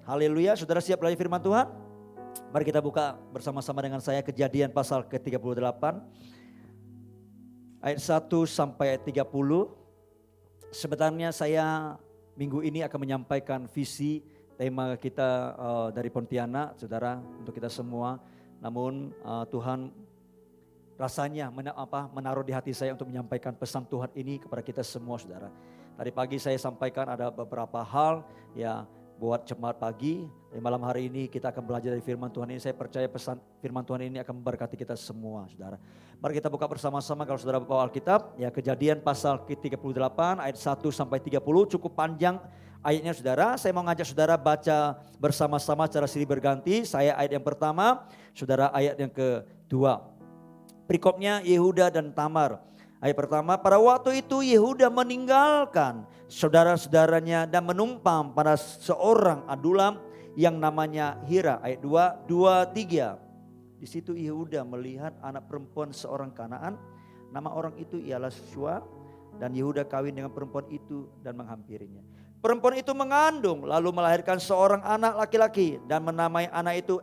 Haleluya, saudara siap belajar firman Tuhan? Mari kita buka bersama-sama dengan saya Kejadian pasal ke-38 ayat 1 sampai ayat 30. Sebenarnya saya minggu ini akan menyampaikan visi tema kita dari Pontianak, saudara, untuk kita semua. Namun Tuhan rasanya menaruh di hati saya untuk menyampaikan pesan Tuhan ini kepada kita semua, saudara. Tadi pagi saya sampaikan ada beberapa hal ya buat jemaat pagi. Di malam hari ini kita akan belajar dari firman Tuhan ini. Saya percaya pesan firman Tuhan ini akan memberkati kita semua, saudara. Mari kita buka bersama-sama kalau saudara bawa Alkitab. Ya, Kejadian pasal ke-38 ayat 1 sampai 30, cukup panjang ayatnya, saudara. Saya mau ngajak saudara baca bersama-sama secara silih berganti. Saya ayat yang pertama, saudara ayat yang kedua. Perikopnya Yehuda dan Tamar. Ayat pertama, pada waktu itu Yehuda meninggalkan saudara-saudaranya dan menumpang pada seorang adulam yang namanya Hira. Ayat 2, 3. Di situ Yehuda melihat anak perempuan seorang Kanaan. Nama orang itu ialah Shua, dan Yehuda kawin dengan perempuan itu dan menghampirinya. Perempuan itu mengandung lalu melahirkan seorang anak laki-laki dan menamai anak itu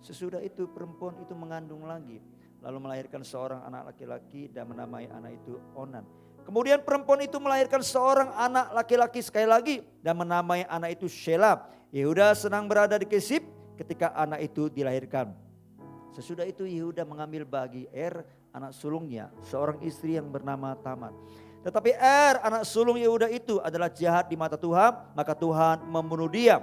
Sesudah itu perempuan itu mengandung lagi, lalu melahirkan seorang anak laki-laki dan menamai anak itu Onan. Kemudian perempuan itu melahirkan seorang anak laki-laki sekali lagi dan menamai anak itu Shelah. Yehuda senang berada di Kesib ketika anak itu dilahirkan. Sesudah itu Yehuda mengambil bagi anak sulungnya, seorang istri yang bernama Tamar. Tetapi anak sulung Yehuda itu adalah jahat di mata Tuhan, maka Tuhan membunuh dia.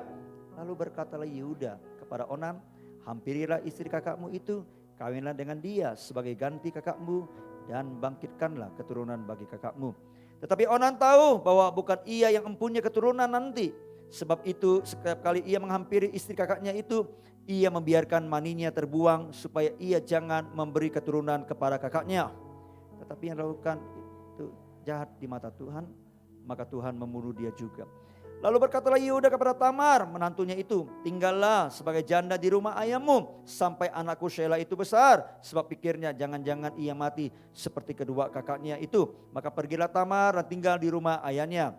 Lalu berkatalah Yehuda kepada Onan, hampirilah istri kakakmu itu, kawinlah dengan dia sebagai ganti kakakmu dan bangkitkanlah keturunan bagi kakakmu. Tetapi Onan tahu bahwa bukan ia yang mempunyai keturunan nanti. Sebab itu setiap kali ia menghampiri istri kakaknya itu, ia membiarkan maninya terbuang supaya ia jangan memberi keturunan kepada kakaknya. Tetapi yang dilakukan itu jahat di mata Tuhan, maka Tuhan membunuh dia juga. Lalu berkatalah Yehuda kepada Tamar, menantunya itu, tinggallah sebagai janda di rumah ayahmu sampai anakku Shelah itu besar. Sebab pikirnya jangan-jangan ia mati seperti kedua kakaknya itu. Maka pergilah Tamar dan tinggal di rumah ayahnya.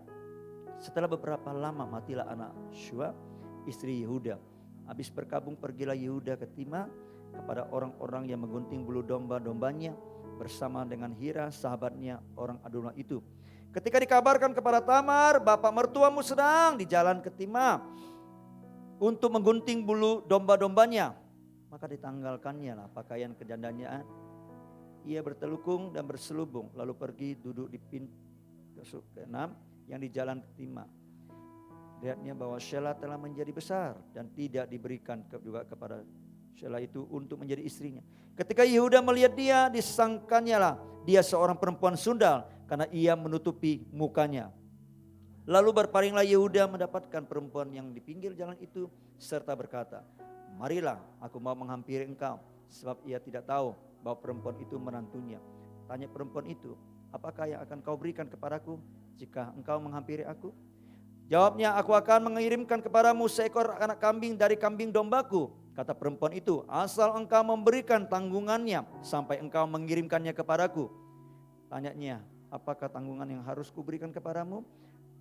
Setelah beberapa lama matilah anak Shua, istri Yehuda. Habis berkabung pergilah Yehuda ke Timah kepada orang-orang yang menggunting bulu domba-dombanya bersama dengan Hira sahabatnya orang Adulam itu. Ketika dikabarkan kepada Tamar, bapak mertuamu sedang di jalan ke Timah untuk menggunting bulu domba-dombanya, maka ditanggalkannya lah pakaian kejandanya. Ia bertelukung dan berselubung lalu pergi duduk di pintu ke-6 yang di jalan ke Timah. Lihatnya bahwa Shelah telah menjadi besar dan tidak diberikan juga kepada Shelah itu untuk menjadi istrinya. Ketika Yehuda melihat dia, disangkanya lah dia seorang perempuan sundal karena ia menutupi mukanya. Lalu berpalinglah Yehuda mendapatkan perempuan yang di pinggir jalan itu serta berkata, marilah aku mau menghampiri engkau, sebab ia tidak tahu bahwa perempuan itu menantunya. Tanya perempuan itu, apakah yang akan kau berikan kepadaku jika engkau menghampiri aku? Jawabnya, aku akan mengirimkan kepadamu seekor anak kambing dari kambing dombaku. Kata perempuan itu, asal engkau memberikan tanggungannya sampai engkau mengirimkannya kepadaku. Tanyanya, apakah tanggungan yang harus kuberikan kepadamu?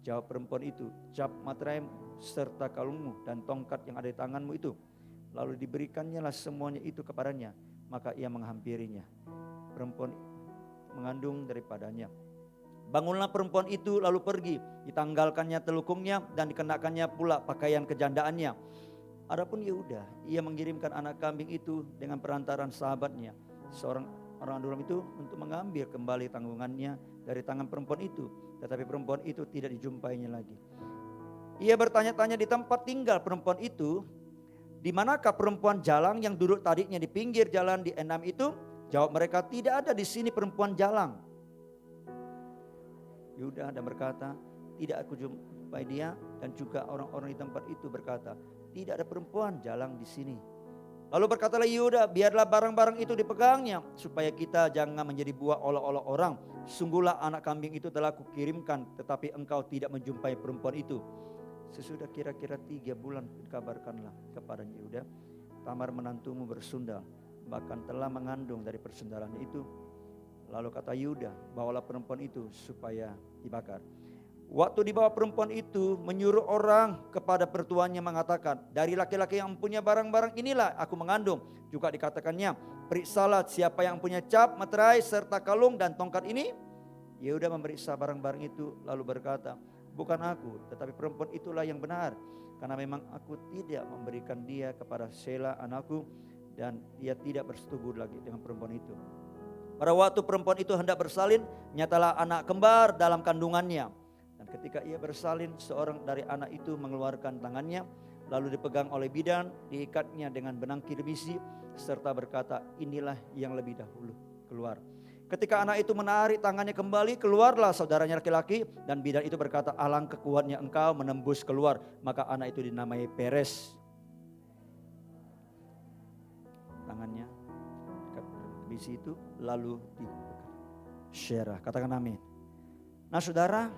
Jawab perempuan itu, cap materai serta kalungmu dan tongkat yang ada di tanganmu itu. Lalu diberikannya lah semuanya itu kepadanya, maka ia menghampirinya. Perempuan mengandung daripadanya. Bangunlah perempuan itu lalu pergi, ditanggalkannya telukungnya dan dikenakannya pula pakaian kejandaannya. Adapun Yehuda, ia mengirimkan anak kambing itu dengan perantaran sahabatnya, seorang orang Adulam itu, untuk mengambil kembali tanggungannya dari tangan perempuan itu. Tetapi perempuan itu tidak dijumpainya lagi. Ia bertanya-tanya di tempat tinggal perempuan itu, di manakah perempuan jalang yang duduk tadinya di pinggir jalan di Enam itu? Jawab mereka, tidak ada di sini perempuan jalang. Yehuda dan berkata, tidak aku jumpai dia, dan juga orang-orang di tempat itu berkata, tidak ada perempuan jalang di sini. Lalu berkatalah Yehuda, biarlah barang-barang itu dipegangnya, supaya kita jangan menjadi buah olok-olok orang. Sungguhlah anak kambing itu telah kukirimkan, tetapi engkau tidak menjumpai perempuan itu. Sesudah kira-kira 3 bulan dikabarkanlah kepada Yehuda, Tamar menantumu bersundal, bahkan telah mengandung dari persundalannya itu. Lalu kata Yehuda, bawalah perempuan itu supaya dibakar. Waktu dibawa perempuan itu menyuruh orang kepada mertuanya mengatakan, dari laki-laki yang punya barang-barang inilah aku mengandung. Juga dikatakannya, periksalah siapa yang punya cap, meterai, serta kalung dan tongkat ini. Yehuda memeriksa barang-barang itu lalu berkata, bukan aku, tetapi perempuan itulah yang benar. Karena memang aku tidak memberikan dia kepada Sela anakku, dan ia tidak bersetubuh lagi dengan perempuan itu. Pada waktu perempuan itu hendak bersalin, nyatalah anak kembar dalam kandungannya. Dan ketika ia bersalin, seorang dari anak itu mengeluarkan tangannya, lalu dipegang oleh bidan, diikatnya dengan benang kirmisi, serta berkata, inilah yang lebih dahulu keluar. Ketika anak itu menarik tangannya kembali, keluarlah saudaranya laki-laki, dan bidan itu berkata, alangkah kuatnya engkau menembus keluar. Maka anak itu dinamai Peres. Tangannya dekat kirmisi itu, lalu dipegang. Syerah, katakan amin. Nah saudara,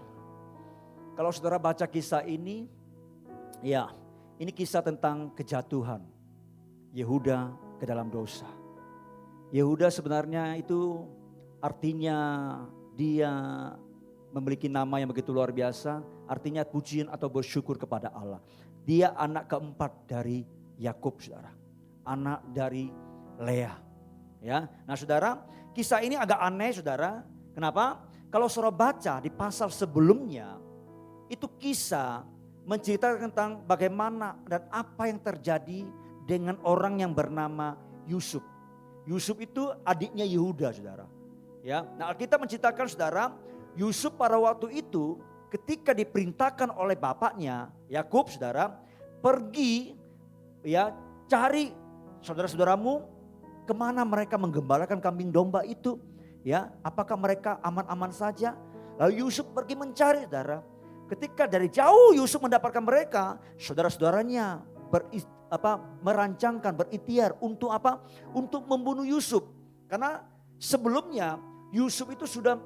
kalau saudara baca kisah ini, ya ini kisah tentang kejatuhan Yehuda ke dalam dosa. Yehuda sebenarnya itu artinya dia memiliki nama yang begitu luar biasa, artinya pujian atau bersyukur kepada Allah. Dia anak keempat dari Yakub, saudara, anak dari Lea. Ya, nah saudara, kisah ini agak aneh, saudara. Kenapa? Kalau saudara baca di pasal sebelumnya, itu kisah menceritakan tentang bagaimana dan apa yang terjadi dengan orang yang bernama Yusuf. Yusuf itu adiknya Yehuda, saudara. Ya, nah Alkitab menceritakan, saudara, Yusuf pada waktu itu ketika diperintahkan oleh bapaknya Yakub, saudara, pergi ya cari saudara-saudaramu kemana mereka menggembalakan kambing domba itu. Ya, apakah mereka aman-aman saja? Lalu Yusuf pergi mencari, saudara. Ketika dari jauh Yusuf mendapatkan mereka, saudara-saudaranya merancangkan, berikhtiar untuk apa? Untuk membunuh Yusuf. Karena sebelumnya Yusuf itu sudah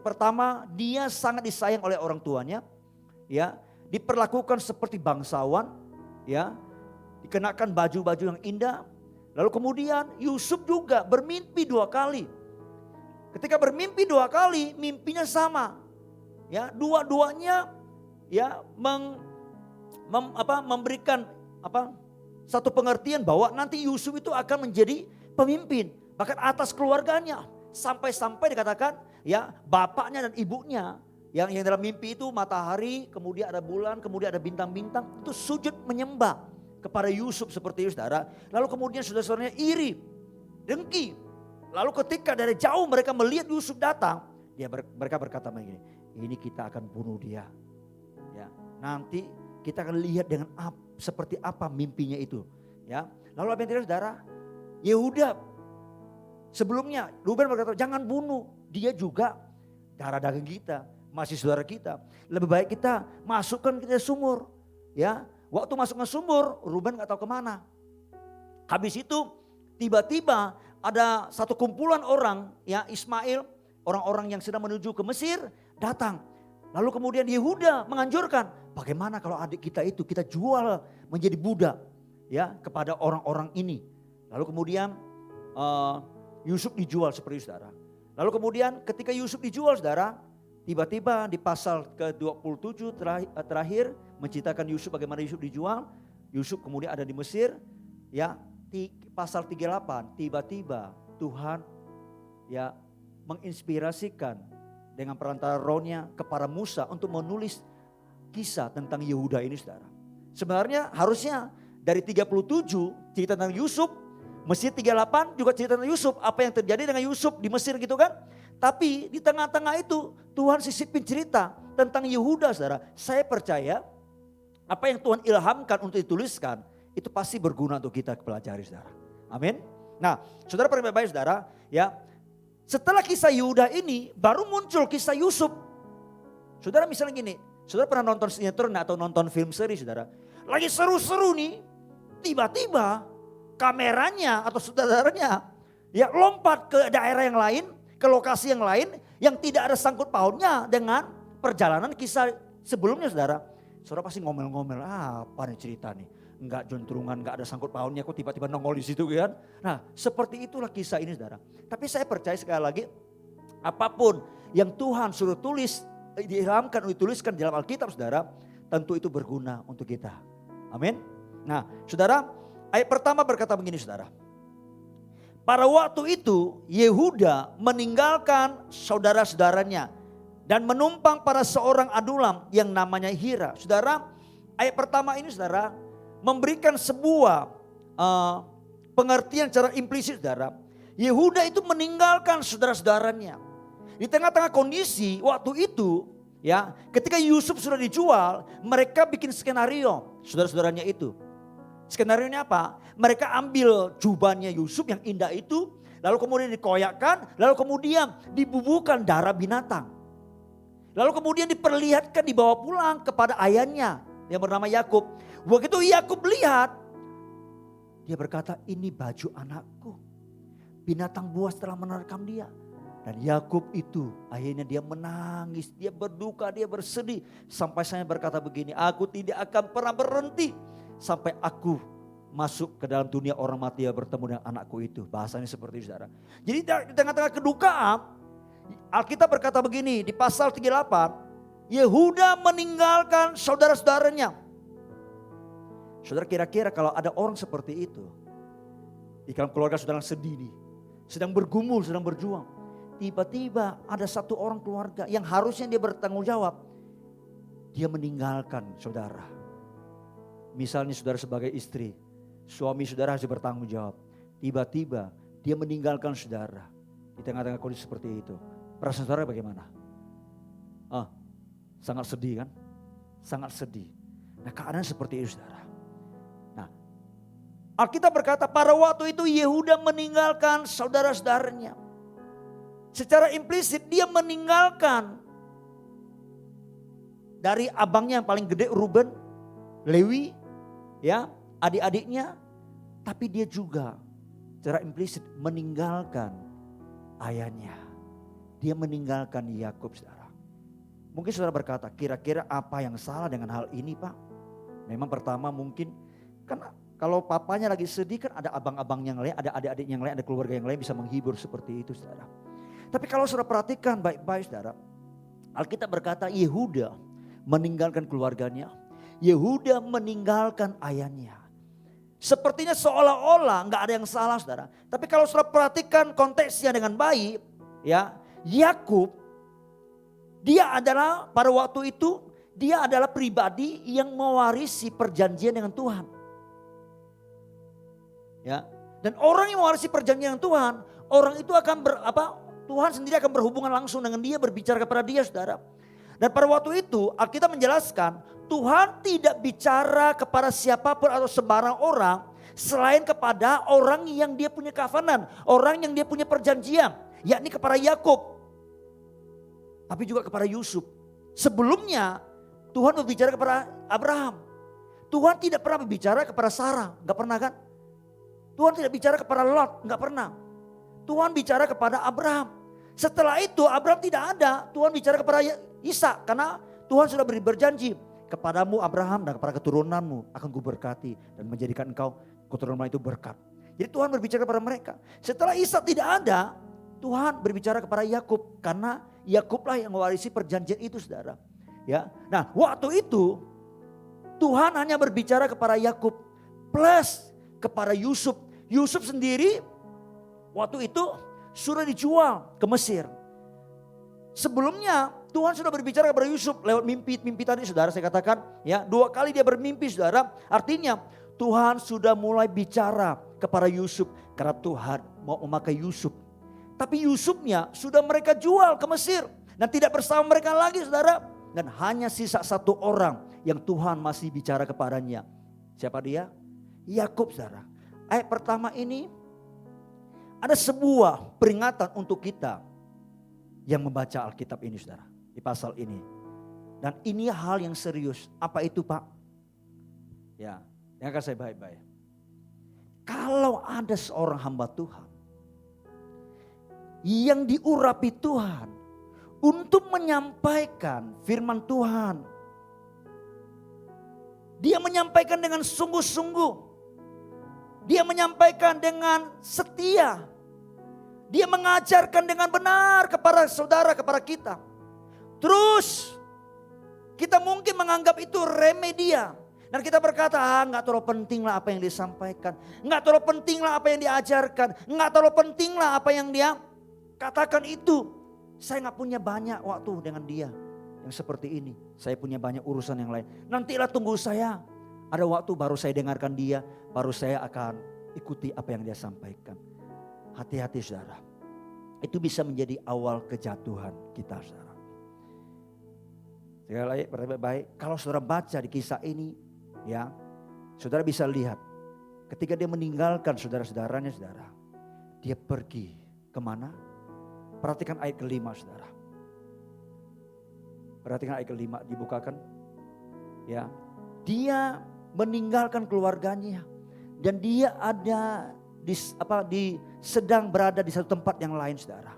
pertama dia sangat disayang oleh orang tuanya, ya, diperlakukan seperti bangsawan, ya, dikenakan baju-baju yang indah. Lalu kemudian Yusuf juga bermimpi 2 kali. Ketika bermimpi 2 kali, mimpinya sama. Ya, dua-duanya ya memberikan satu pengertian bahwa nanti Yusuf itu akan menjadi pemimpin bahkan atas keluarganya, sampai-sampai dikatakan ya bapaknya dan ibunya yang dalam mimpi itu matahari, kemudian ada bulan, kemudian ada bintang-bintang, itu sujud menyembah kepada Yusuf seperti itu, saudara. Lalu kemudian saudara-saudaranya iri, dengki. Lalu ketika dari jauh mereka melihat Yusuf datang, mereka berkata begini, ini kita akan bunuh dia. Ya, nanti kita akan lihat dengan seperti apa mimpinya itu. Ya, lalu apa yang terjadi, saudara? Yehuda sebelumnya Ruben berkata, jangan bunuh, dia juga darah daging kita, masih saudara kita. Lebih baik kita masukkan ke sumur. Ya, waktu masuk ke sumur, Ruben gak tahu kemana. Habis itu tiba-tiba ada satu kumpulan orang, ya Ismail, orang-orang yang sedang menuju ke Mesir datang. Lalu kemudian Yehuda menganjurkan, bagaimana kalau adik kita itu kita jual menjadi budak, ya, kepada orang-orang ini. Lalu kemudian Yusuf dijual seperti itu, saudara. Lalu kemudian ketika Yusuf dijual, saudara, tiba-tiba di pasal ke-27 terakhir menceritakan Yusuf, bagaimana Yusuf dijual. Yusuf kemudian ada di Mesir, ya, di pasal 38 tiba-tiba Tuhan ya menginspirasikan dengan perantara rohnya kepada Musa untuk menulis kisah tentang Yehuda ini, saudara. Sebenarnya harusnya dari 37 cerita tentang Yusuf, Mesir 38 juga cerita tentang Yusuf, apa yang terjadi dengan Yusuf di Mesir gitu kan. Tapi di tengah-tengah itu Tuhan sisipin cerita tentang Yehuda, saudara. Saya percaya apa yang Tuhan ilhamkan untuk dituliskan itu pasti berguna untuk kita pelajari, saudara. Amin. Nah, saudara perhatikan baik, saudara, ya. Setelah kisah Yehuda ini baru muncul kisah Yusuf. Saudara misalnya gini, saudara pernah nonton sinetron atau nonton film seri, saudara. Lagi seru-seru nih, tiba-tiba kameranya atau saudaranya ya lompat ke daerah yang lain, ke lokasi yang lain yang tidak ada sangkut pautnya dengan perjalanan kisah sebelumnya, saudara. Saudara pasti ngomel-ngomel, apa nih cerita nih? Enggak jontrungan, enggak ada sangkut pautnya, kok tiba-tiba nongol di situ kan. Nah seperti itulah kisah ini, saudara. Tapi saya percaya sekali lagi, apapun yang Tuhan suruh tulis diilhamkan, dituliskan di dalam Alkitab saudara, tentu itu berguna untuk kita. Amin. Nah saudara, ayat pertama berkata begini saudara. Pada waktu itu Yehuda meninggalkan saudara-saudaranya dan menumpang pada seorang adulam yang namanya Hira. Saudara, ayat pertama ini saudara memberikan sebuah pengertian secara implisit saudara. Yehuda itu meninggalkan saudara-saudaranya. Di tengah-tengah kondisi waktu itu ya, ketika Yusuf sudah dijual, mereka bikin skenario saudara-saudaranya itu. Skenarionya apa? Mereka ambil jubahnya Yusuf yang indah itu, lalu kemudian dikoyakkan, lalu kemudian dibubuhkan darah binatang. Lalu kemudian diperlihatkan, dibawa pulang kepada ayahnya yang bernama Yakub. Begitu Yakub lihat, dia berkata, ini baju anakku. Binatang buas telah menerkam dia. Dan Yakub itu akhirnya dia menangis, dia berduka, dia bersedih. Sampai saya berkata begini, aku tidak akan pernah berhenti sampai aku masuk ke dalam dunia orang mati yang bertemu dengan anakku itu. Bahasanya seperti itu saudara. Jadi di tengah-tengah kedukaan, Alkitab berkata begini di pasal 38, Yehuda meninggalkan saudara-saudaranya. Saudara, kira-kira kalau ada orang seperti itu, di dalam keluarga sedang sedih nih, sedang bergumul, sedang berjuang. Tiba-tiba ada satu orang keluarga yang harusnya dia bertanggung jawab, dia meninggalkan saudara. Misalnya saudara sebagai istri, suami saudara harus bertanggung jawab. Tiba-tiba dia meninggalkan saudara di tengah-tengah kondisi seperti itu. Perasaan saudara bagaimana? Sangat sedih kan? Sangat sedih. Nah keadaan seperti itu saudara. Nah Alkitab berkata pada waktu itu Yehuda meninggalkan saudara-saudaranya. Secara implisit dia meninggalkan dari abangnya yang paling gede Ruben, Lewi, ya adik-adiknya, tapi dia juga secara implisit meninggalkan ayahnya. Dia meninggalkan Yakub saudara. Mungkin saudara berkata, kira-kira apa yang salah dengan hal ini Pak? Memang pertama mungkin, kan kalau papanya lagi sedih kan ada abang-abang yang lain, ada adik-adik yang lain, ada keluarga yang lain bisa menghibur seperti itu saudara. Tapi kalau saudara perhatikan baik-baik saudara, Alkitab berkata Yehuda meninggalkan keluarganya. Yehuda meninggalkan ayahnya. Sepertinya seolah-olah nggak ada yang salah saudara. Tapi kalau saudara perhatikan konteksnya dengan baik, ya Yakub dia adalah pada waktu itu dia adalah pribadi yang mewarisi perjanjian dengan Tuhan. Ya, dan orang yang mewarisi perjanjian dengan Tuhan, orang itu akan Tuhan sendiri akan berhubungan langsung dengan dia, berbicara kepada dia saudara. Dan pada waktu itu Alkitab menjelaskan Tuhan tidak bicara kepada siapapun atau sembarang orang selain kepada orang yang dia punya covenant, orang yang dia punya perjanjian, yakni kepada Yakub, tapi juga kepada Yusuf. Sebelumnya Tuhan berbicara kepada Abraham. Tuhan tidak pernah berbicara kepada Sarah, nggak pernah kan? Tuhan tidak bicara kepada Lot, nggak pernah. Tuhan bicara kepada Abraham. Setelah itu Abraham tidak ada, Tuhan bicara kepada Ishak karena Tuhan sudah berjanji, kepadamu Abraham dan kepada keturunanmu akan kuberkati dan menjadikan engkau keturunan itu berkat. Jadi Tuhan berbicara kepada mereka. Setelah Ishak tidak ada, Tuhan berbicara kepada Yakub karena Yakublah yang mewarisi perjanjian itu saudara. Ya, nah waktu itu Tuhan hanya berbicara kepada Yakub plus kepada Yusuf. Yusuf sendiri waktu itu sudah dijual ke Mesir. Sebelumnya Tuhan sudah berbicara kepada Yusuf lewat mimpi tadi saudara saya katakan. Ya, 2 kali dia bermimpi saudara. Artinya Tuhan sudah mulai bicara kepada Yusuf karena Tuhan mau memakai Yusuf. Tapi Yusufnya sudah mereka jual ke Mesir dan tidak bersama mereka lagi saudara. Dan hanya sisa satu orang yang Tuhan masih bicara kepadanya. Siapa dia? Yakub saudara. Ayat pertama ini ada sebuah peringatan untuk kita yang membaca Alkitab ini saudara. Di pasal ini. Dan ini hal yang serius. Apa itu Pak? Ya, dengarkan saya baik-baik. Kalau ada seorang hamba Tuhan yang diurapi Tuhan untuk menyampaikan firman Tuhan. Dia menyampaikan dengan sungguh-sungguh. Dia menyampaikan dengan setia. Dia mengajarkan dengan benar kepada saudara, kepada kita. Terus kita mungkin menganggap itu remedia. Dan kita berkata, nggak terlalu penting lah apa yang disampaikan. Nggak terlalu penting lah apa yang diajarkan. Nggak terlalu penting lah apa yang dia katakan itu. Saya nggak punya banyak waktu dengan dia yang seperti ini. Saya punya banyak urusan yang lain. Nantilah tunggu saya. Ada waktu baru saya dengarkan dia. Baru saya akan ikuti apa yang dia sampaikan. Hati-hati saudara. Itu bisa menjadi awal kejatuhan kita saudara. Sekali lagi baik-baik. Kalau saudara baca di kisah ini. Ya, saudara bisa lihat ketika dia meninggalkan saudara-saudaranya saudara. Dia pergi kemana? Perhatikan ayat kelima saudara. Perhatikan ayat kelima dibukakan. Ya, dia meninggalkan keluarganya. Dan dia ada sedang berada di satu tempat yang lain saudara.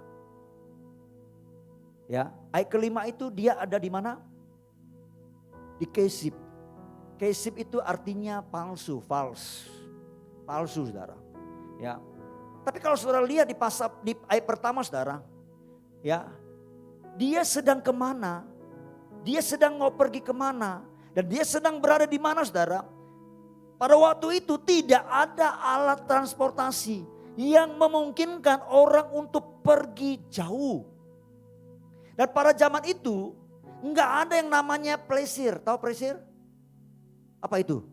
Ya, ayat kelima itu dia ada di mana? Di Kesib. Kesib itu artinya palsu, false. Palsu saudara. Ya. Tapi kalau saudara lihat di ayat pertama saudara. Ya. Dia sedang kemana? Dia sedang mau pergi kemana? Dan dia sedang berada di mana saudara? Pada waktu itu tidak ada alat transportasi yang memungkinkan orang untuk pergi jauh. Dan pada zaman itu nggak ada yang namanya plesir. Tahu plesir? Apa itu?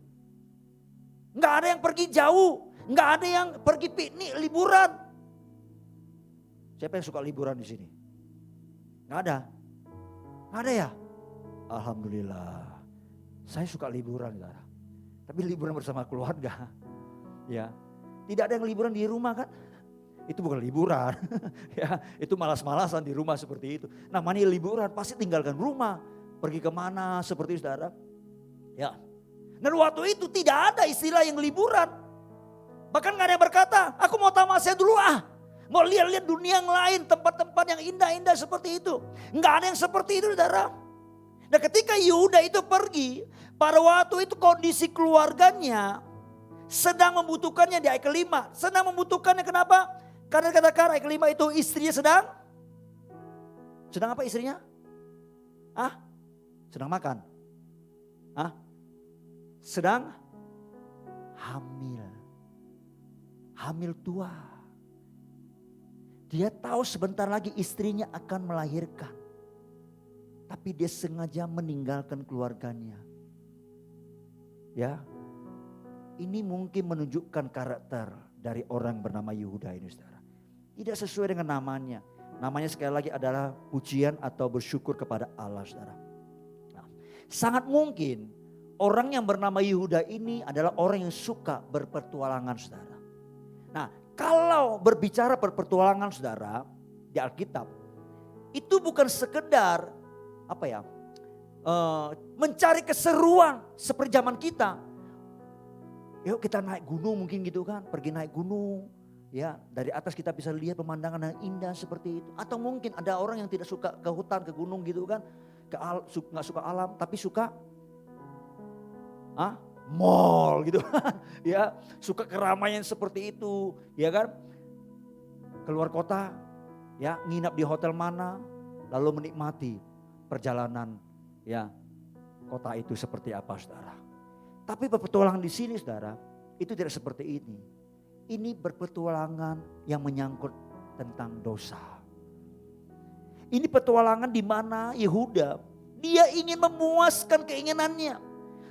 Nggak ada yang pergi jauh. Nggak ada yang pergi piknik, liburan. Siapa yang suka liburan di sini? Nggak ada. Nggak ada ya? Alhamdulillah. Saya suka liburan. Saudara. Tapi liburan bersama keluarga. Ya, tidak ada yang liburan di rumah kan? Itu bukan liburan. Ya, itu malas-malasan di rumah seperti itu. Namanya liburan pasti tinggalkan rumah. Pergi kemana seperti itu saudara. Ya. Dan waktu itu tidak ada istilah yang liburan. Bahkan gak ada yang berkata, aku mau tamasya dulu Mau lihat-lihat dunia yang lain, tempat-tempat yang indah-indah seperti itu. Gak ada yang seperti itu saudara. Dan ketika Yehuda itu pergi, pada waktu itu kondisi keluarganya sedang membutuhkannya di ayat kelima. Sedang membutuhkannya kenapa? Karena katakan ayat kelima itu istrinya sedang apa istrinya? Sedang makan. Sedang hamil. Hamil tua. Dia tahu sebentar lagi istrinya akan melahirkan. Tapi dia sengaja meninggalkan keluarganya. Ya. Ini mungkin menunjukkan karakter dari orang bernama Yehuda ini saudara. Tidak sesuai dengan namanya. Namanya sekali lagi adalah pujian atau bersyukur kepada Allah saudara. Nah, sangat mungkin orang yang bernama Yehuda ini adalah orang yang suka berpetualangan saudara. Nah, kalau berbicara berpetualangan saudara di Alkitab. Itu bukan sekedar mencari keseruan seperti zaman kita. Yuk kita naik gunung mungkin gitu kan. Pergi naik gunung. Ya, dari atas kita bisa lihat pemandangan yang indah seperti itu. Atau mungkin ada orang yang tidak suka ke hutan, ke gunung gitu kan. Gak suka alam tapi suka mall gitu kan. Ya, suka keramaian seperti itu, ya kan? Keluar kota, ya, nginap di hotel mana, lalu menikmati perjalanan ya kota itu seperti apa, saudara. Tapi berpetualangan di sini, saudara, itu tidak seperti ini. Ini berpetualangan yang menyangkut tentang dosa. Ini petualangan di mana Yehuda dia ingin memuaskan keinginannya.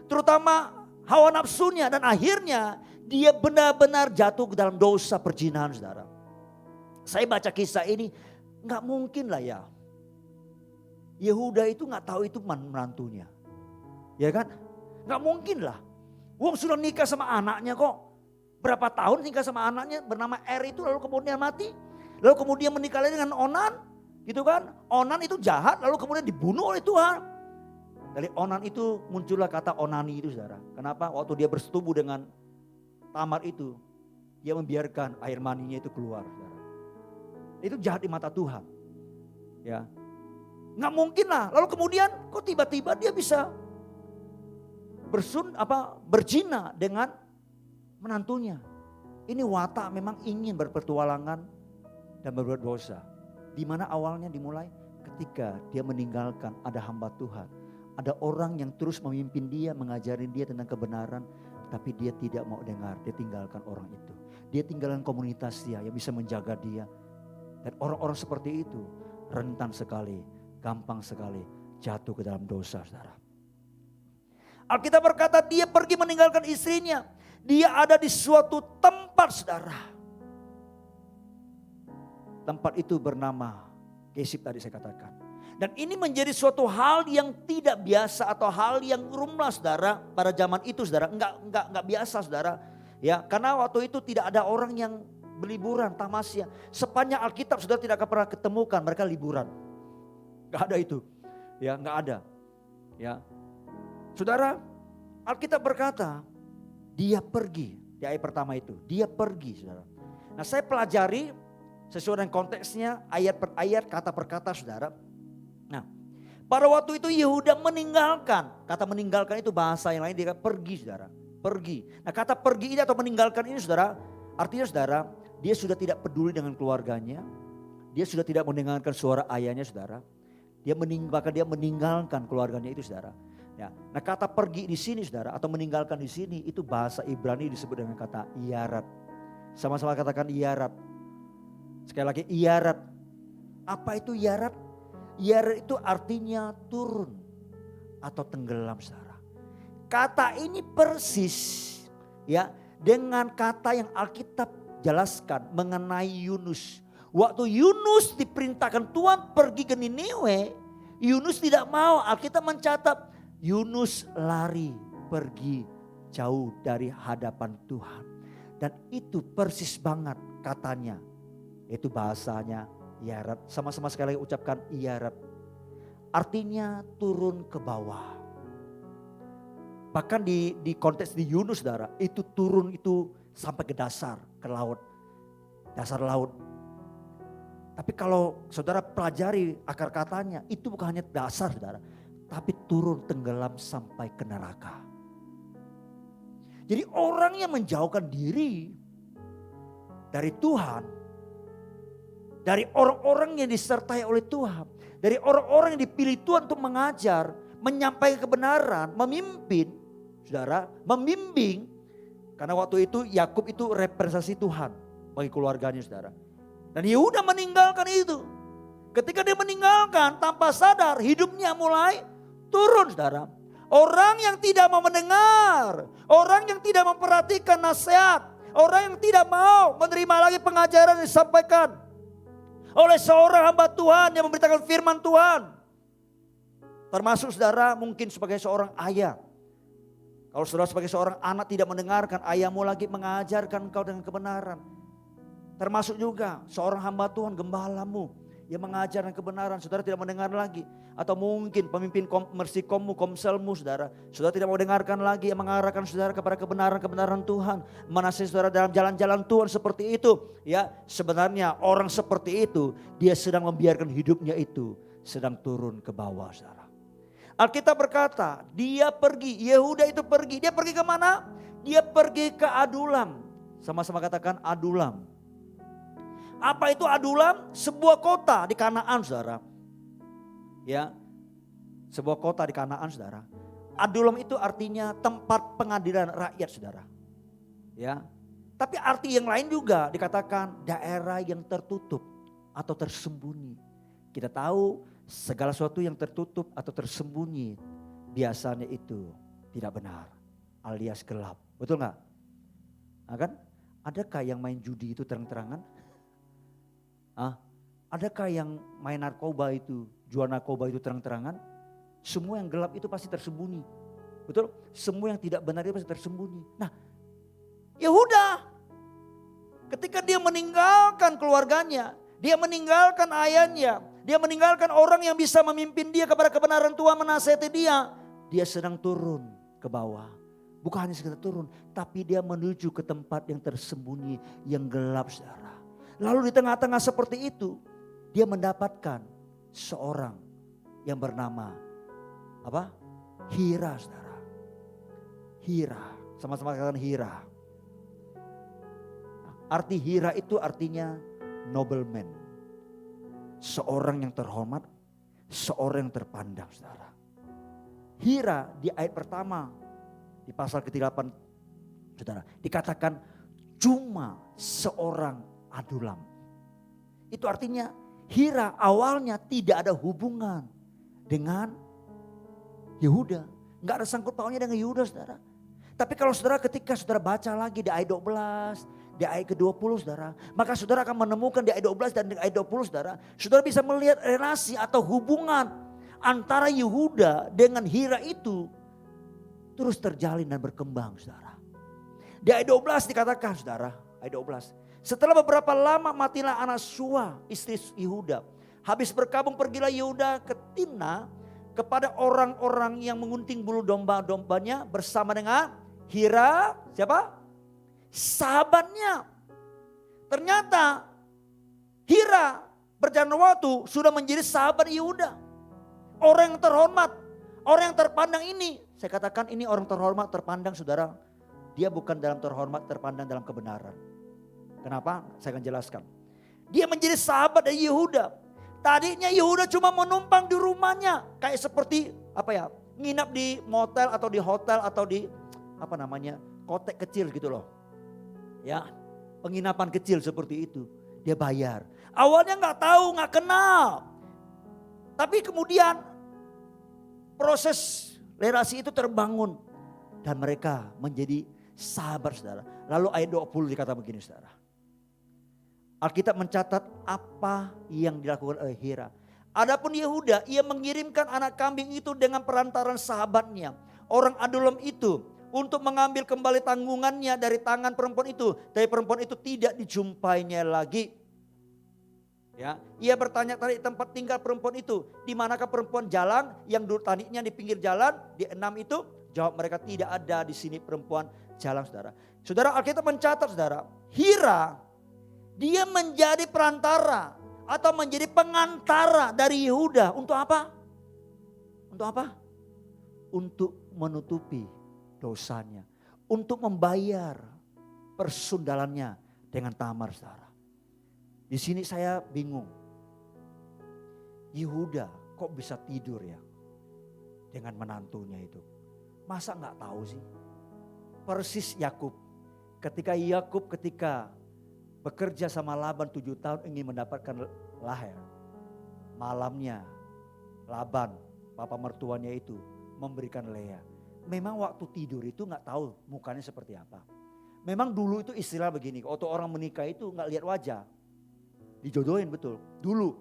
Terutama hawa nafsunya dan akhirnya dia benar-benar jatuh ke dalam dosa perzinahan saudara. Saya baca kisah ini gak mungkin lah ya. Yehuda itu gak tahu itu menantunya. Ya kan? Gak mungkin lah. Wong sudah nikah sama anaknya kok. Berapa tahun nikah sama anaknya bernama itu lalu kemudian mati. Lalu kemudian menikah lagi dengan Onan. Gitu kan? Onan itu jahat lalu kemudian dibunuh oleh Tuhan. Dari Onan itu muncullah kata onani itu saudara. Kenapa? Waktu dia bersetubuh dengan Tamar itu. Dia membiarkan air maninya itu keluar saudara. Itu jahat di mata Tuhan. Ya, nggak mungkin lah. Lalu kemudian kok tiba-tiba dia bisa berzina dengan menantunya. Ini watak memang ingin berpetualangan dan berbuat dosa. Di mana awalnya dimulai? ketika dia meninggalkan ada hamba Tuhan. Ada orang yang terus memimpin dia, mengajarin dia tentang kebenaran. Tapi dia tidak mau dengar, dia tinggalkan orang itu. Dia tinggalkan komunitas dia yang bisa menjaga dia. Dan orang-orang seperti itu rentan sekali, gampang sekali jatuh ke dalam dosa, saudara. Alkitab berkata dia pergi meninggalkan istrinya. Dia ada di suatu tempat, saudara. Tempat itu bernama Kesib tadi saya katakan. Dan ini menjadi suatu hal yang tidak biasa atau hal yang lumrah, saudara, pada zaman itu, saudara. Enggak biasa, saudara. Ya, karena waktu itu tidak ada orang yang berliburan, tamasya. Sepanjang Alkitab saudara tidak akan pernah ketemukan mereka liburan. Enggak ada itu. Ya, enggak ada. Ya. Saudara, Alkitab berkata, dia pergi. Di ayat pertama itu, dia pergi, saudara. Nah, saya pelajari sesuai dengan konteksnya, ayat per ayat, kata per kata, saudara. Nah, pada waktu itu Yehuda meninggalkan. Kata meninggalkan itu bahasa yang lain, dia pergi, saudara. Pergi. Nah, kata pergi ini atau meninggalkan ini, saudara, artinya, saudara, dia sudah tidak peduli dengan keluarganya. Dia sudah tidak mendengarkan suara ayahnya, saudara. Bahkan dia meninggalkan keluarganya itu, saudara. Ya. Nah, kata pergi di sini, saudara, atau meninggalkan di sini, itu bahasa Ibrani disebut dengan kata iarat. Sama-sama katakan iarat. Sekali lagi iarat. Apa itu iarat? Iarat itu artinya turun atau tenggelam, saudara. Kata ini persis ya dengan kata yang Alkitab jelaskan mengenai Yunus. Waktu Yunus diperintahkan Tuhan pergi ke Niniwe, Yunus tidak mau. Alkitab mencatat Yunus lari pergi jauh dari hadapan Tuhan. Dan itu persis banget katanya. Itu bahasanya iarat. Sama-sama sekali lagi ucapkan iarat. Artinya turun ke bawah. Bahkan di konteks di Yunus, saudara, itu turun itu sampai ke dasar, ke laut. Dasar laut. Tapi kalau saudara pelajari akar katanya, itu bukan hanya dasar, saudara. Tapi turun tenggelam sampai ke neraka. Jadi orang yang menjauhkan diri dari Tuhan, dari orang-orang yang disertai oleh Tuhan, dari orang-orang yang dipilih Tuhan untuk mengajar, menyampaikan kebenaran, memimpin, saudara, membimbing. Karena waktu itu Yakub itu representasi Tuhan bagi keluarganya, saudara. Dan Yehuda meninggalkan itu. Ketika dia meninggalkan tanpa sadar, hidupnya mulai turun, saudara. Orang yang tidak mau mendengar, orang yang tidak memperhatikan nasihat, orang yang tidak mau menerima lagi pengajaran yang disampaikan oleh seorang hamba Tuhan yang memberitakan firman Tuhan. Termasuk saudara mungkin sebagai seorang ayah. Kalau saudara sebagai seorang anak tidak mendengarkan, ayahmu lagi mengajarkan engkau dengan kebenaran. Termasuk juga seorang hamba Tuhan, gembalamu yang mengajarkan kebenaran, saudara tidak mendengar lagi. Atau mungkin pemimpin mersikommu, komselmu, saudara tidak mau dengarkan lagi, yang mengarahkan saudara kepada kebenaran Tuhan. Menasihati saudara dalam jalan-jalan Tuhan seperti itu. Ya, sebenarnya orang seperti itu, dia sedang membiarkan hidupnya itu sedang turun ke bawah, saudara. Alkitab berkata, dia pergi, Yehuda itu pergi. Dia pergi ke mana? Dia pergi ke Adulam. Sama-sama katakan Adulam. Apa itu Adulam? Sebuah kota di Kanaan, saudara. Ya, sebuah kota di Kanaan, saudara. Adulam itu artinya tempat pengadilan rakyat, saudara. Ya, tapi arti yang lain juga dikatakan daerah yang tertutup atau tersembunyi. Kita tahu segala sesuatu yang tertutup atau tersembunyi biasanya itu tidak benar, alias gelap. Betul nggak? Nah, kan? Adakah yang main judi itu terang-terangan? Adakah yang main narkoba itu, jual narkoba itu terang-terangan? Semua yang gelap itu pasti tersembunyi. Betul? Semua yang tidak benar itu pasti tersembunyi. Nah, Yehuda ketika dia meninggalkan keluarganya, dia meninggalkan ayahnya, dia meninggalkan orang yang bisa memimpin dia kepada kebenaran Tuhan, menasihati dia. Dia sedang turun ke bawah. Bukan hanya sekedar turun, tapi dia menuju ke tempat yang tersembunyi, yang gelap, saudara. Lalu di tengah-tengah seperti itu, dia mendapatkan seorang yang bernama apa? Hira, saudara. Hira, sama-sama katakan Hira. Arti Hira itu artinya nobleman. Seorang yang terhormat, seorang yang terpandang, saudara. Hira di ayat pertama, di pasal ke-8, saudara, dikatakan cuma seorang Adulam. Itu artinya Hira awalnya tidak ada hubungan dengan Yehuda. Nggak ada sangkut pautnya dengan Yehuda, saudara. Tapi kalau saudara ketika saudara baca lagi di ayat 12, di ayat ke-20, saudara. Maka saudara akan menemukan di ayat 12 dan di ayat 20, saudara. Saudara bisa melihat relasi atau hubungan antara Yehuda dengan Hira itu terus terjalin dan berkembang, saudara. Di ayat 12 dikatakan, saudara, ayat 12. Setelah beberapa lama matilah anak Sua, istri Yehuda. Habis berkabung pergilah Yehuda ke Timna kepada orang-orang yang mengunting bulu domba-dombanya bersama dengan Hira, siapa? Sahabatnya. Ternyata Hira berjalan waktu sudah menjadi sahabat Yehuda. Orang yang terhormat, orang yang terpandang ini. Saya katakan ini orang terhormat, terpandang, saudara. Dia bukan dalam terhormat, terpandang dalam kebenaran. Kenapa? Saya akan jelaskan. Dia menjadi sahabat dari Yehuda. Tadinya Yehuda cuma menumpang di rumahnya. Kayak seperti nginap di motel atau di hotel atau di kotek kecil gitu loh. Ya, penginapan kecil seperti itu. Dia bayar. Awalnya nggak tahu, nggak kenal. Tapi kemudian proses relasi itu terbangun. Dan mereka menjadi sahabat, saudara. Lalu ayat 20 dikata begini, saudara. Alkitab mencatat apa yang dilakukan oleh Hira. Adapun Yehuda, ia mengirimkan anak kambing itu dengan perantaran sahabatnya, orang Adulam itu, untuk mengambil kembali tanggungannya dari tangan perempuan itu. Tapi perempuan itu tidak dijumpainya lagi. Ya, ia bertanya tadi tempat tinggal perempuan itu, di manakah perempuan jalan yang dulu tadinya di pinggir jalan, di 6 itu, jawab mereka tidak ada di sini perempuan jalan, saudara. Saudara, Alkitab mencatat, saudara, Hira dia menjadi perantara atau menjadi pengantara dari Yehuda. Untuk apa? Untuk apa? Untuk menutupi dosanya. Untuk membayar persundalannya dengan Tamar, saudara. Di sini saya bingung. Yehuda kok bisa tidur ya dengan menantunya itu? Masa nggak tahu sih? Persis Yakub. Ketika bekerja sama Laban 7 tahun ingin mendapatkan Laher. Malamnya Laban, papa mertuanya itu memberikan Lea. Memang waktu tidur itu gak tahu mukanya seperti apa. Memang dulu itu istilah begini, waktu orang menikah itu gak lihat wajah. Dijodohin betul, dulu.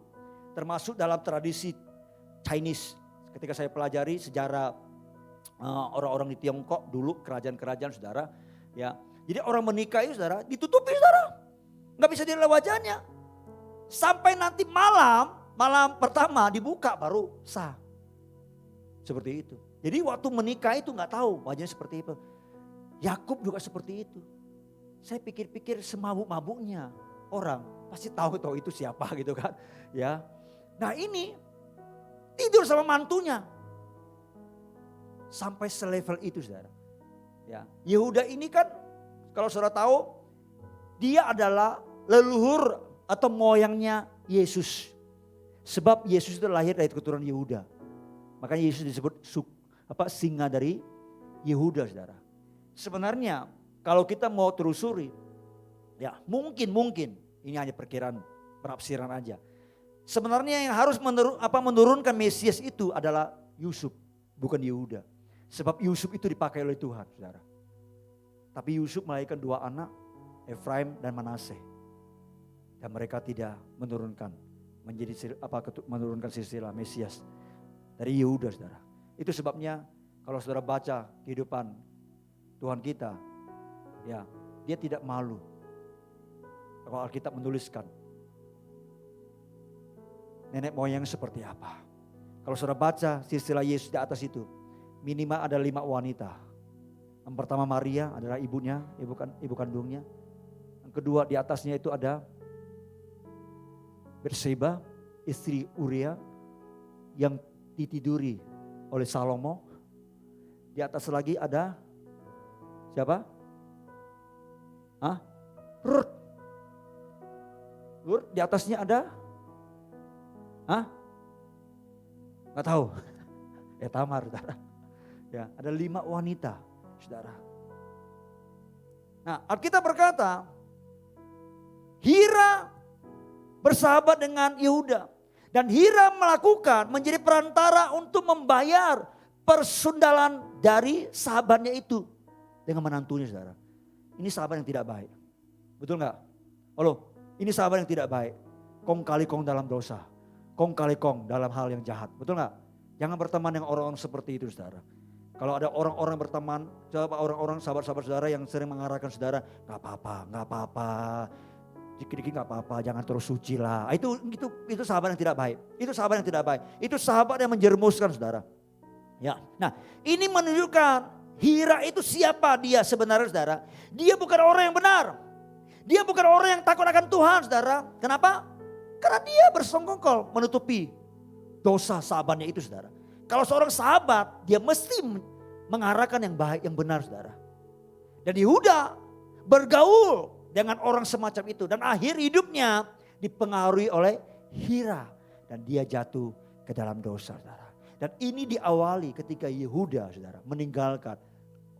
Termasuk dalam tradisi Chinese. Ketika saya pelajari sejarah orang-orang di Tiongkok dulu, kerajaan-kerajaan, saudara. Ya, jadi orang menikah itu, saudara, ditutupi, saudara. Gak bisa dilihat wajahnya. Sampai nanti malam pertama dibuka baru sah. Seperti itu. Jadi waktu menikah itu gak tahu wajahnya seperti itu. Yakub juga seperti itu. Saya pikir-pikir semabuk-mabuknya orang pasti tahu itu siapa gitu kan. Ya. Nah ini tidur sama mantunya. Sampai selevel itu, saudara. Ya. Yehuda ini kan kalau saudara tahu dia adalah leluhur atau moyangnya Yesus. Sebab Yesus itu lahir dari keturunan Yehuda. Makanya Yesus disebut singa dari Yehuda, saudara. Sebenarnya kalau kita mau telusuri, ya mungkin ini hanya perkiraan penafsiran aja. Sebenarnya yang harus menurunkan Mesias itu adalah Yusuf, bukan Yehuda. Sebab Yusuf itu dipakai oleh Tuhan, saudara. Tapi Yusuf melahirkan 2 anak, Efraim dan Manaseh. Dan mereka tidak menurunkan silsilah Mesias dari Yehuda, saudara. Itu sebabnya kalau saudara baca kehidupan Tuhan kita, ya dia tidak malu. Kalau Alkitab menuliskan nenek moyang seperti apa. Kalau saudara baca silsilah Yesus di atas itu, minimal ada 5 wanita. Yang pertama Maria adalah ibunya, ibu kandungnya. Yang kedua di atasnya itu ada Berseba, istri Uria yang ditiduri oleh Salomo. Di atas lagi ada siapa? Rut. Di atasnya ada Nggak tahu. Ya Tamar, saudara. Ya, ada 5 wanita, saudara. Nah, Alkitab berkata, Hira bersahabat dengan Yehuda. Dan Hira melakukan menjadi perantara untuk membayar persundalan dari sahabatnya itu. Dengan menantunya, saudara. Ini sahabat yang tidak baik. Betul nggak? Halo, ini sahabat yang tidak baik. Kong kali kong dalam dosa. Kong kali kong dalam hal yang jahat. Betul nggak? Jangan berteman dengan orang-orang seperti itu, saudara. Kalau ada orang-orang berteman, coba orang-orang sahabat-sahabat saudara yang sering mengarahkan saudara, nggak apa-apa, dikit-dikit nggak apa-apa, jangan terus suci lah. Itu sahabat yang tidak baik. Itu sahabat yang tidak baik. Itu sahabat yang menjerumuskan, saudara. Ya, nah ini menunjukkan Hira itu siapa dia sebenarnya, saudara. Dia bukan orang yang benar. Dia bukan orang yang takut akan Tuhan, saudara. Kenapa? Karena dia bersongkol menutupi dosa sahabatnya itu, saudara. Kalau seorang sahabat, dia mesti mengarahkan yang baik, yang benar, saudara. Dan Yehuda bergaul dengan orang semacam itu. Dan akhir hidupnya dipengaruhi oleh Hira. Dan dia jatuh ke dalam dosa, saudara. Dan ini diawali ketika Yehuda, saudara, meninggalkan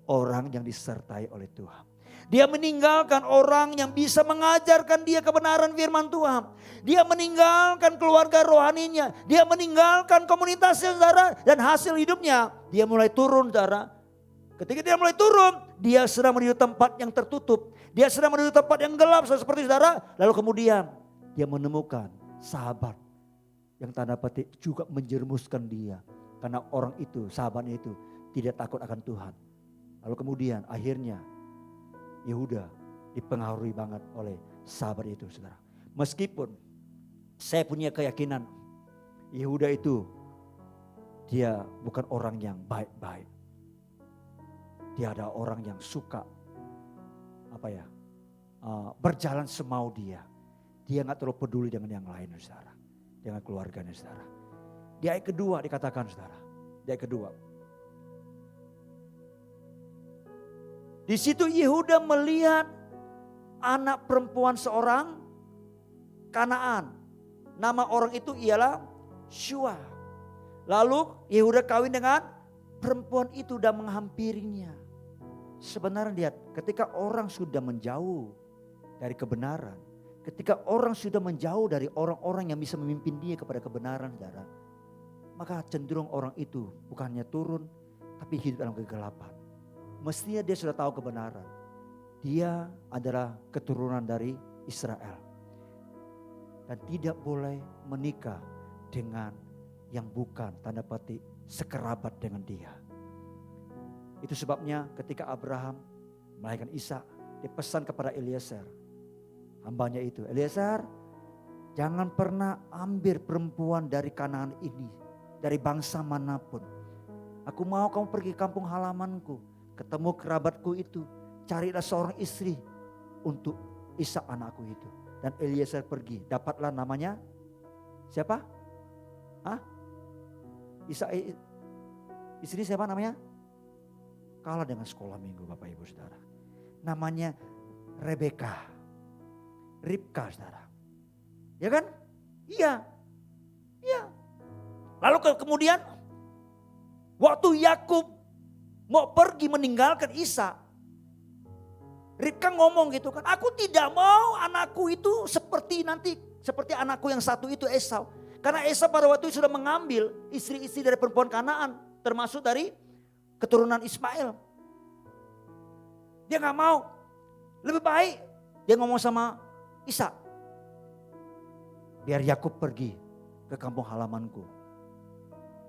orang yang disertai oleh Tuhan. Dia meninggalkan orang yang bisa mengajarkan dia kebenaran firman Tuhan. Dia meninggalkan keluarga rohaninya. Dia meninggalkan komunitasnya, saudara. Dan hasil hidupnya dia mulai turun, saudara. Ketika dia mulai turun, dia sedang menuju tempat yang tertutup. Dia sedang menuju tempat yang gelap seperti saudara. Lalu kemudian dia menemukan sahabat yang tanda petik juga menjerumuskan dia. Karena orang itu, sahabatnya itu tidak takut akan Tuhan. Lalu kemudian akhirnya Yehuda dipengaruhi banget oleh sahabat itu, saudara. Meskipun saya punya keyakinan Yehuda itu dia bukan orang yang baik-baik. Dia ada orang yang suka berjalan semau dia. Dia gak terlalu peduli dengan yang lain, saudara. Dengan keluarganya, saudara. Di ayat kedua dikatakan, saudara. Di ayat kedua. Di situ Yehuda melihat anak perempuan seorang Kanaan. Nama orang itu ialah Shua. Lalu Yehuda kawin dengan perempuan itu dan menghampirinya. Sebenarnya lihat, ketika orang sudah menjauh dari kebenaran. Ketika orang sudah menjauh dari orang-orang yang bisa memimpin dia kepada kebenaran, saudara. Maka cenderung orang itu bukannya turun, tapi hidup dalam kegelapan. Mestinya dia sudah tahu kebenaran. Dia adalah keturunan dari Israel. Dan tidak boleh menikah dengan yang bukan tanda petik sekerabat dengan dia. Itu sebabnya ketika Abraham melahirkan Ishak, dia pesan kepada Eliezer, hambanya itu. Eliezer, jangan pernah ambil perempuan dari Kanaan ini, dari bangsa manapun. Aku mau kamu pergi kampung halamanku, ketemu kerabatku itu, carilah seorang istri untuk Ishak anakku itu. Dan Eliezer pergi, dapatlah namanya siapa? Ishak, istri siapa namanya? Kalah dengan sekolah minggu Bapak Ibu Saudara. Namanya Rebeka, Ribka, saudara. Ya kan? Iya. Lalu kemudian waktu Yakub mau pergi meninggalkan Ishak, Ribka ngomong gitu kan, aku tidak mau anakku itu seperti anakku yang satu itu Esau. Karena Esau pada waktu itu sudah mengambil istri-istri dari perempuan Kanaan, termasuk dari keturunan Ismail. Dia gak mau. Lebih baik dia ngomong sama Ishak, biar Yakub pergi ke kampung halamanku,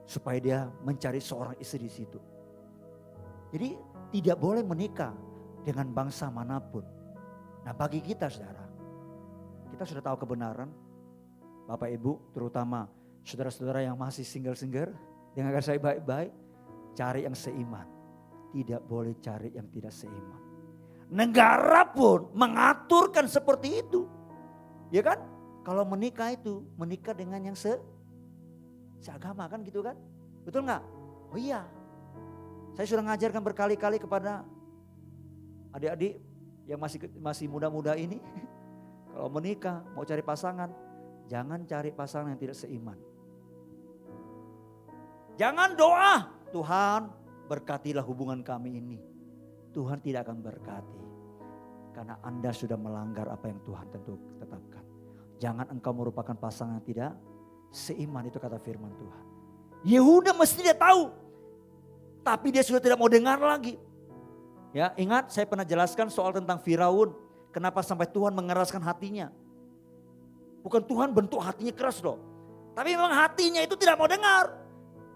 supaya dia mencari seorang istri di situ. Jadi tidak boleh menikah dengan bangsa manapun. Nah bagi kita saudara, kita sudah tahu kebenaran. Bapak Ibu terutama saudara-saudara yang masih single-single, dengarkan saya baik-baik, cari yang seiman. Tidak boleh cari yang tidak seiman. Negara pun mengaturkan seperti itu. Ya kan? Kalau menikah itu, menikah dengan yang seagama kan gitu kan? Betul gak? Oh iya. Saya sudah ngajarkan berkali-kali kepada adik-adik yang masih muda-muda ini. Kalau menikah, mau cari pasangan, jangan cari pasangan yang tidak seiman. Jangan doa, Tuhan berkatilah hubungan kami ini. Tuhan tidak akan berkati. Karena Anda sudah melanggar apa yang Tuhan tentu tetapkan. Jangan engkau merupakan pasangan yang tidak seiman, itu kata firman Tuhan. Yehuda mesti dia tahu. Tapi dia sudah tidak mau dengar lagi. Ya, ingat saya pernah jelaskan soal tentang Firaun. Kenapa sampai Tuhan mengeraskan hatinya. Bukan Tuhan bentuk hatinya keras loh. Tapi memang hatinya itu tidak mau dengar.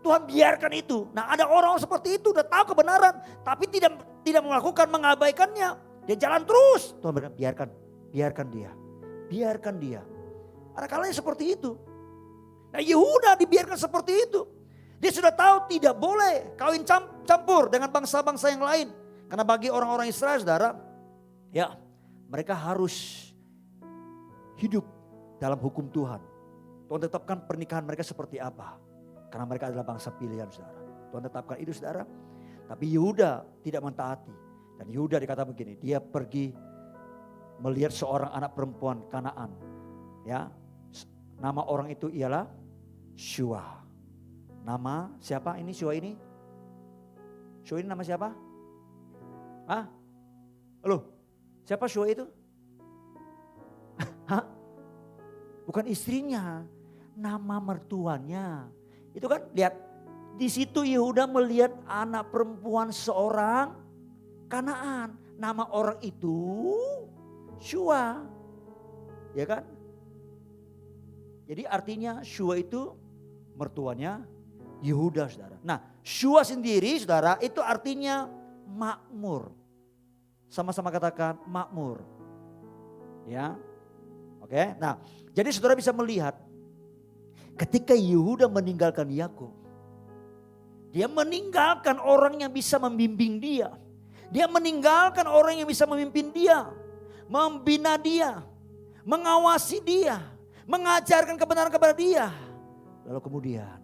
Tuhan biarkan itu. Nah, ada orang seperti itu udah tahu kebenaran. Tapi tidak melakukan, mengabaikannya. Dia jalan terus. Tuhan berkata, biarkan dia. Biarkan dia. Ada kalanya seperti itu. Nah, Yehuda dibiarkan seperti itu. Dia sudah tahu tidak boleh kawin campur dengan bangsa-bangsa yang lain. Karena bagi orang-orang Israel, saudara, ya mereka harus hidup dalam hukum Tuhan. Tuhan tetapkan pernikahan mereka seperti apa. Karena mereka adalah bangsa pilihan, saudara. Tuhan tetapkan itu, saudara. Tapi Yehuda tidak mentaati. Dan Yehuda dikata begini, dia pergi melihat seorang anak perempuan Kanaan. Ya, nama orang itu ialah Shua. Nama siapa ini Shua ini? Shua ini nama siapa? Hah? Loh, siapa Shua itu? Hah? Bukan istrinya, nama mertuanya. Itu kan lihat, di situ Yehuda melihat anak perempuan seorang Kanaan. Nama orang itu Shua. Ya kan? Jadi artinya Shua itu mertuanya Yehuda, saudara. Nah, Shua sendiri, saudara, itu artinya makmur. Sama-sama katakan makmur. Ya. Oke. Nah, jadi saudara bisa melihat ketika Yehuda meninggalkan Yakub, dia meninggalkan orang yang bisa membimbing dia. Dia meninggalkan orang yang bisa memimpin dia, membina dia, mengawasi dia, mengajarkan kebenaran kepada dia. Lalu kemudian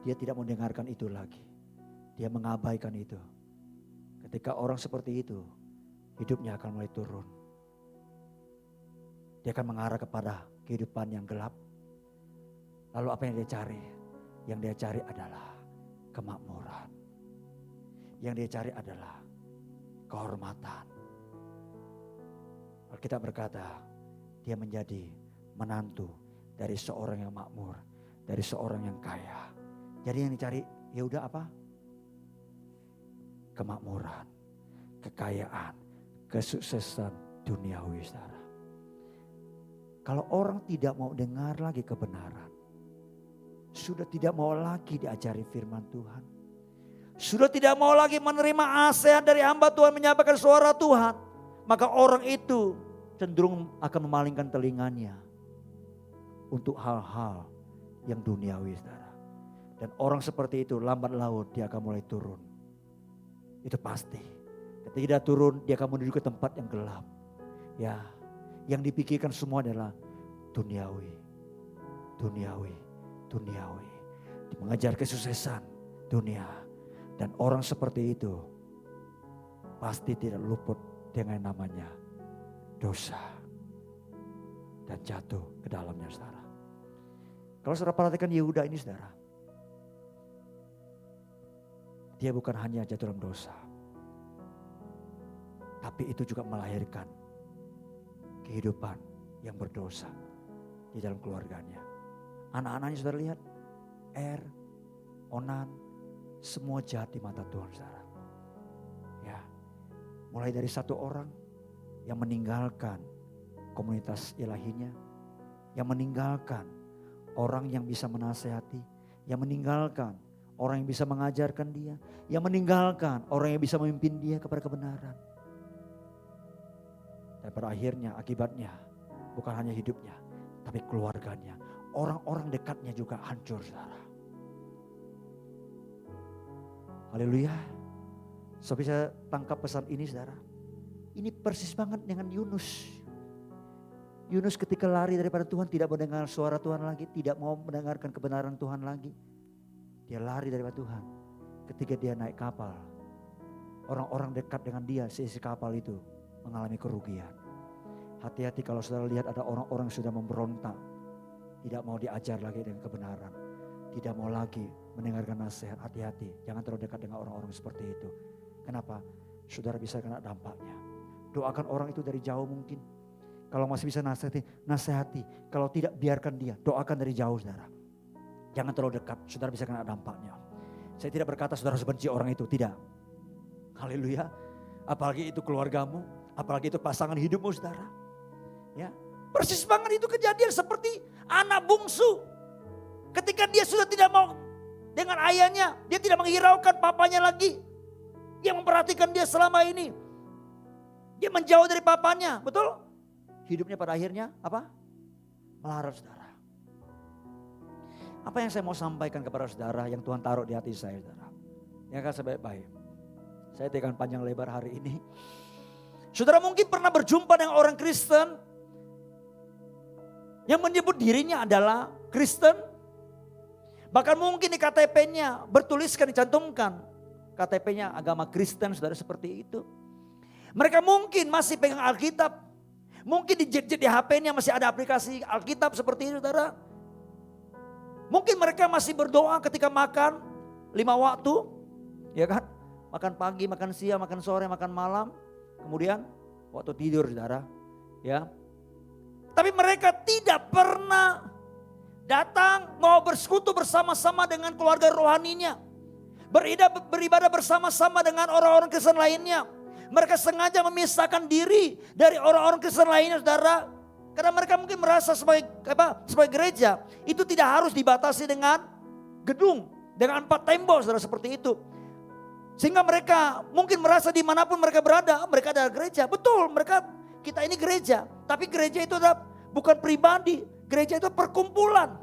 dia tidak mendengarkan itu lagi. Dia mengabaikan itu. Ketika orang seperti itu, hidupnya akan mulai turun. Dia akan mengarah kepada kehidupan yang gelap. Lalu apa yang dia cari? Yang dia cari adalah kemakmuran. Yang dia cari adalah kehormatan. Alkitab berkata, dia menjadi menantu dari seorang yang makmur, dari seorang yang kaya. Jadi yang dicari ya udah apa? Kemakmuran, kekayaan, kesuksesan duniawi, saudara. Kalau orang tidak mau dengar lagi kebenaran, sudah tidak mau lagi diajari firman Tuhan, sudah tidak mau lagi menerima nasihat dari hamba Tuhan, menyampaikan suara Tuhan, maka orang itu cenderung akan memalingkan telinganya untuk hal-hal yang duniawi, saudara. Dan orang seperti itu lambat laun dia akan mulai turun. Itu pasti. Ketika dia turun, dia akan menuju ke tempat yang gelap. Ya, yang dipikirkan semua adalah duniawi, duniawi, duniawi. Mengejar kesuksesan dunia. Dan orang seperti itu pasti tidak luput dengan namanya dosa. Dan jatuh ke dalamnya, saudara. Kalau saudara perhatikan Yehuda ini, saudara. Dia bukan hanya jatuh dalam dosa. Tapi itu juga melahirkan kehidupan yang berdosa di dalam keluarganya. Anak-anaknya saudara lihat. Onan, semua jahat di mata Tuhan, saudara. Ya, mulai dari satu orang yang meninggalkan komunitas ilahinya. Yang meninggalkan orang yang bisa menasehati. Yang meninggalkan orang yang bisa mengajarkan dia. Yang meninggalkan orang yang bisa memimpin dia kepada kebenaran. Dan pada akhirnya akibatnya bukan hanya hidupnya, tapi keluarganya. Orang-orang dekatnya juga hancur, saudara. Haleluya. So bisa tangkap pesan ini, saudara. Ini persis banget dengan Yunus. Yunus ketika lari daripada Tuhan tidak mendengar suara Tuhan lagi. Tidak mau mendengarkan kebenaran Tuhan lagi. Dia lari daripada Tuhan. Ketika dia naik kapal, orang-orang dekat dengan dia seisi kapal itu mengalami kerugian. Hati-hati kalau saudara lihat ada orang-orang yang sudah memberontak. Tidak mau diajar lagi dengan kebenaran. Tidak mau lagi mendengarkan nasihat. Hati-hati, jangan terlalu dekat dengan orang-orang seperti itu. Kenapa? Saudara bisa kena dampaknya. Doakan orang itu dari jauh mungkin. Kalau masih bisa nasihati, nasihati. Kalau tidak, biarkan dia. Doakan dari jauh, saudara. Jangan terlalu dekat, saudara bisa kena dampaknya. Saya tidak berkata saudara harus benci orang itu, tidak. Haleluya. Apalagi itu keluargamu, apalagi itu pasangan hidupmu, saudara. Ya, persis banget itu kejadian seperti anak bungsu. Ketika dia sudah tidak mau dengan ayahnya, dia tidak menghiraukan papanya lagi. Yang memperhatikan dia selama ini. Dia menjauh dari papanya, betul? Hidupnya pada akhirnya apa? Melarat, saudara. Apa yang saya mau sampaikan kepada saudara yang Tuhan taruh di hati saya, saudara. Yang akan sebaik-baik. Saya tekan panjang lebar hari ini. Saudara mungkin pernah berjumpa dengan orang Kristen yang menyebut dirinya adalah Kristen. Bahkan mungkin di KTP-nya bertuliskan, dicantumkan. KTP-nya agama Kristen, saudara, seperti itu. Mereka mungkin masih pegang Alkitab. Mungkin di jet-jet di HP-nya masih ada aplikasi Alkitab seperti itu, saudara. Mungkin mereka masih berdoa ketika makan 5 waktu, ya kan? Makan pagi, makan siang, makan sore, makan malam. Kemudian waktu tidur, saudara. Ya. Tapi mereka tidak pernah datang mau bersekutu bersama-sama dengan keluarga rohaninya. Beribadah bersama-sama dengan orang-orang Kristen lainnya. Mereka sengaja memisahkan diri dari orang-orang Kristen lainnya, saudara. Karena mereka mungkin merasa sebagai gereja itu tidak harus dibatasi dengan gedung, dengan 4 tembok, saudara, seperti itu. Sehingga mereka mungkin merasa dimanapun mereka berada, mereka adalah gereja. Betul, kita ini gereja. Tapi gereja itu adalah bukan pribadi, gereja itu perkumpulan.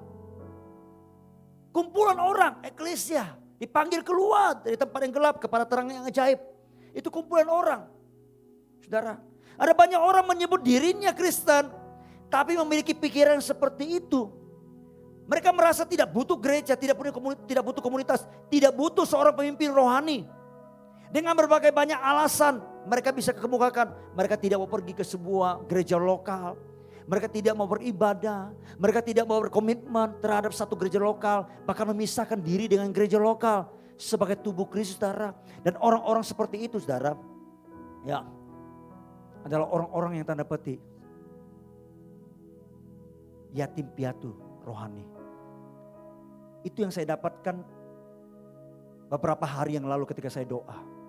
Kumpulan orang, eklesia, dipanggil keluar dari tempat yang gelap kepada terang yang ajaib. Itu kumpulan orang. Saudara, ada banyak orang menyebut dirinya Kristen, tapi memiliki pikiran seperti itu. Mereka merasa tidak butuh gereja, tidak butuh komunitas, tidak butuh seorang pemimpin rohani. Dengan berbagai banyak alasan mereka bisa kemukakan. Mereka tidak mau pergi ke sebuah gereja lokal. Mereka tidak mau beribadah. Mereka tidak mau berkomitmen terhadap satu gereja lokal. Bahkan memisahkan diri dengan gereja lokal sebagai tubuh Kristus, saudara. Dan orang-orang seperti itu, saudara, ya, adalah orang-orang yang tanda petik yatim piatu rohani. Itu yang saya dapatkan beberapa hari yang lalu ketika saya doa.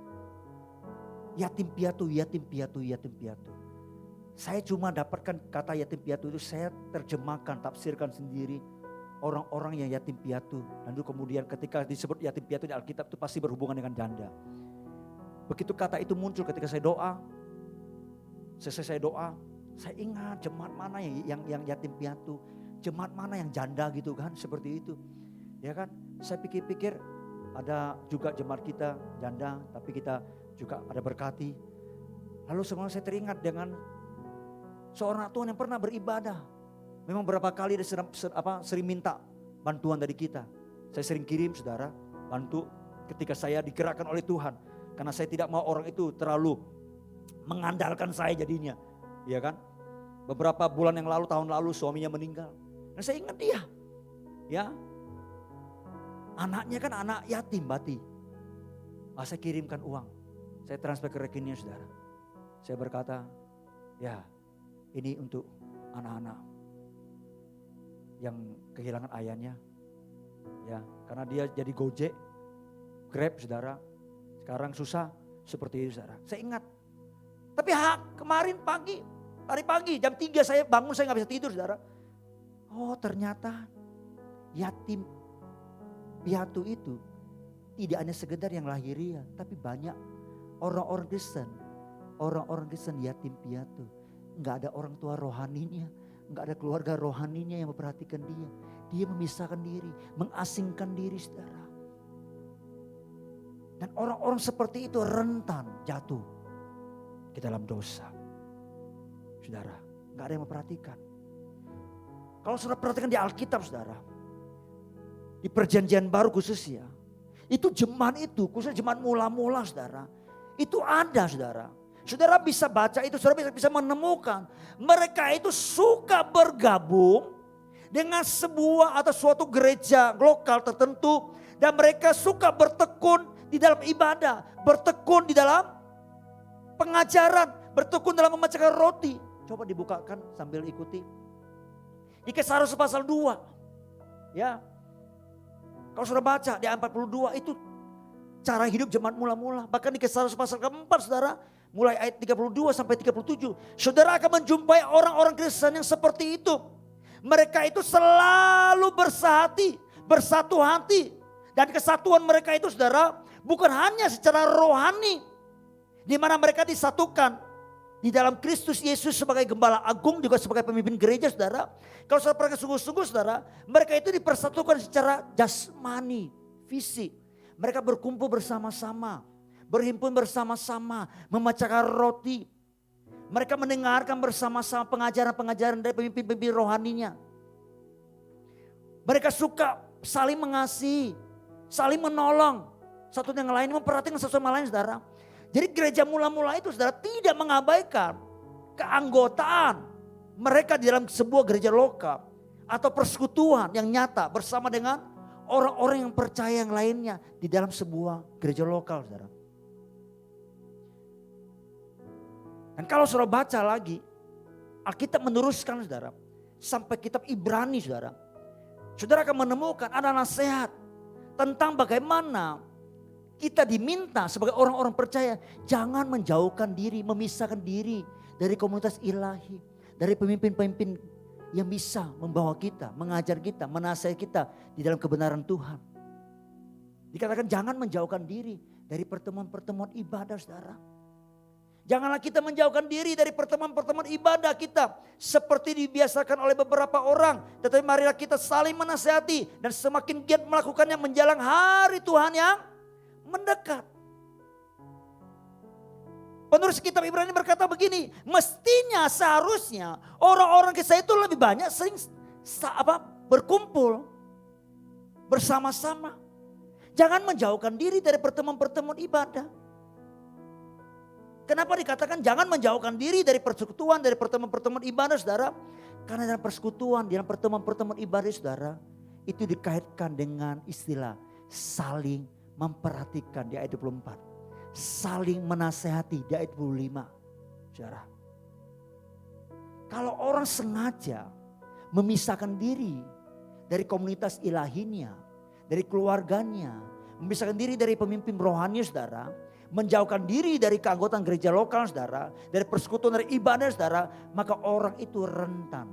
Yatim piatu, yatim piatu, yatim piatu. Saya cuma dapatkan kata yatim piatu itu, saya terjemahkan, tafsirkan sendiri. Orang-orang yang yatim piatu. Lalu kemudian ketika disebut yatim piatu di Alkitab itu pasti berhubungan dengan janda. Begitu kata itu muncul ketika saya doa. Selesai saya doa, saya ingat jemaat mana yang yatim piatu. Jemaat mana yang janda gitu kan, seperti itu. Ya kan, saya pikir-pikir ada juga jemaat kita janda, tapi kita juga ada berkati. Lalu semua saya teringat dengan seorang Tuhan yang pernah beribadah. Memang berapa kali dia sering minta bantuan dari kita. Saya sering kirim, saudara, bantu ketika saya digerakkan oleh Tuhan. Karena saya tidak mau orang itu terlalu mengandalkan saya jadinya. Iya kan? Beberapa bulan yang lalu, tahun lalu suaminya meninggal. Dan saya ingat dia. Ya. Anaknya kan anak yatim bati. Saya kirimkan uang. Saya transfer ke rekeningnya, saudara. Saya berkata, ya ini untuk anak-anak yang kehilangan ayahnya. Ya, karena dia jadi Gojek, Grab, saudara. Sekarang susah seperti itu, saudara. Saya ingat. Tapi kemarin pagi, hari pagi jam 3 saya bangun, saya gak bisa tidur, saudara. Oh ternyata yatim piatu itu tidak hanya sekedar yang lahiriah, tapi banyak orang-orang Kristen yatim piatu. Enggak ada orang tua rohaninya, enggak ada keluarga rohaninya yang memperhatikan dia. Dia memisahkan diri, mengasingkan diri, saudara. Dan orang-orang seperti itu rentan jatuh ke dalam dosa. Saudara, enggak ada yang memperhatikan. Kalau saudara perhatikan di Alkitab, saudara, di perjanjian baru khususnya, itu jemaat itu, khususnya jemaat mula-mula, saudara, itu ada, saudara. Saudara bisa baca itu, saudara bisa menemukan mereka itu suka bergabung dengan sebuah atau suatu gereja lokal tertentu Dan mereka suka bertekun di dalam ibadah, bertekun di dalam pengajaran, bertekun dalam memecahkan roti. Coba dibukakan sambil ikuti. Di Kisah Rasul pasal 2. Ya. Kalau sudah baca di ayat 42 itu cara hidup jemaat mula-mula. Bahkan di Kisah Rasul pasal keempat saudara, mulai ayat 32 sampai 37. Saudara akan menjumpai orang-orang Kristen yang seperti itu. Mereka itu selalu bersahati, bersatu hati. Dan kesatuan mereka itu saudara bukan hanya secara rohani. Di mana mereka disatukan di dalam Kristus Yesus sebagai gembala agung, juga sebagai pemimpin gereja saudara. Kalau saudara perhatikan sungguh-sungguh saudara, mereka itu dipersatukan secara jasmani, fisik. Mereka berkumpul bersama-sama, berhimpun bersama-sama, memecahkan roti. Mereka mendengarkan bersama-sama pengajaran-pengajaran dari pemimpin-pemimpin rohaninya. Mereka suka saling mengasihi, saling menolong. Satu dengan lain, memperhatikan satu sama lain saudara. Jadi gereja mula-mula itu saudara tidak mengabaikan keanggotaan mereka di dalam sebuah gereja lokal. Atau persekutuan yang nyata bersama dengan orang-orang yang percaya yang lainnya di dalam sebuah gereja lokal saudara. Dan kalau saudara baca lagi, Alkitab meneruskan saudara, sampai kitab Ibrani saudara. Saudara akan menemukan ada nasihat tentang bagaimana kita diminta sebagai orang-orang percaya. Jangan menjauhkan diri, memisahkan diri dari komunitas ilahi. Dari pemimpin-pemimpin yang bisa membawa kita, mengajar kita, menasihati kita di dalam kebenaran Tuhan. Dikatakan jangan menjauhkan diri dari pertemuan-pertemuan ibadah saudara. Janganlah kita menjauhkan diri dari pertemuan-pertemuan ibadah kita. Seperti dibiasakan oleh beberapa orang. Tetapi marilah kita saling menasihati. Dan semakin giat melakukannya menjelang hari Tuhan yang mendekat. Penulis kitab Ibrani berkata begini. Mestinya seharusnya orang-orang kita itu lebih banyak sering berkumpul bersama-sama. Jangan menjauhkan diri dari pertemuan-pertemuan ibadah. Kenapa dikatakan jangan menjauhkan diri dari persekutuan, dari pertemuan-pertemuan ibadah saudara? Karena dalam persekutuan, dalam pertemuan-pertemuan ibadah saudara, itu dikaitkan dengan istilah saling memperhatikan di ayat 24. Saling menasehati di ayat 25. Saudara. Kalau orang sengaja memisahkan diri dari komunitas ilahinya, dari keluarganya, memisahkan diri dari pemimpin rohani saudara, menjauhkan diri dari keanggotaan gereja lokal saudara, dari persekutuan, dari ibadah saudara, maka orang itu rentan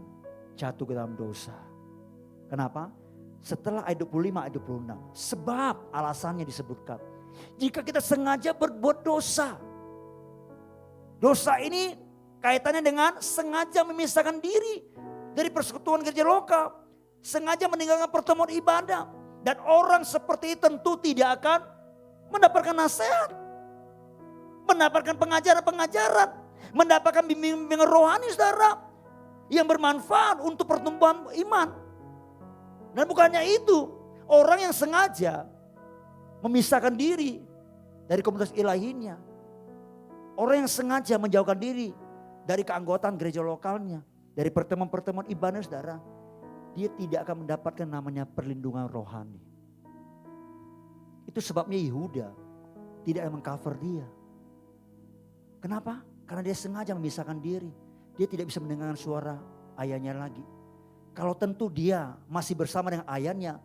jatuh ke dalam dosa. Kenapa? Setelah ayat 25, ayat 26. Sebab alasannya disebutkan. Jika kita sengaja berbuat dosa. Dosa ini kaitannya dengan sengaja memisahkan diri dari persekutuan gereja lokal. Sengaja meninggalkan pertemuan ibadah. Dan orang seperti itu tentu tidak akan mendapatkan nasihat. Mendapatkan pengajaran-pengajaran. Mendapatkan bimbingan rohani saudara. Yang bermanfaat untuk pertumbuhan iman. Dan bukannya itu. Orang yang sengaja memisahkan diri dari komunitas ilahinya. Orang yang sengaja menjauhkan diri dari keanggotaan gereja lokalnya. Dari pertemuan-pertemuan ibadah saudara. Dia tidak akan mendapatkan namanya perlindungan rohani. Itu sebabnya Yehuda tidak mengcover dia. Kenapa? Karena dia sengaja memisahkan diri. Dia tidak bisa mendengarkan suara ayahnya lagi. Kalau tentu dia masih bersama dengan ayahnya,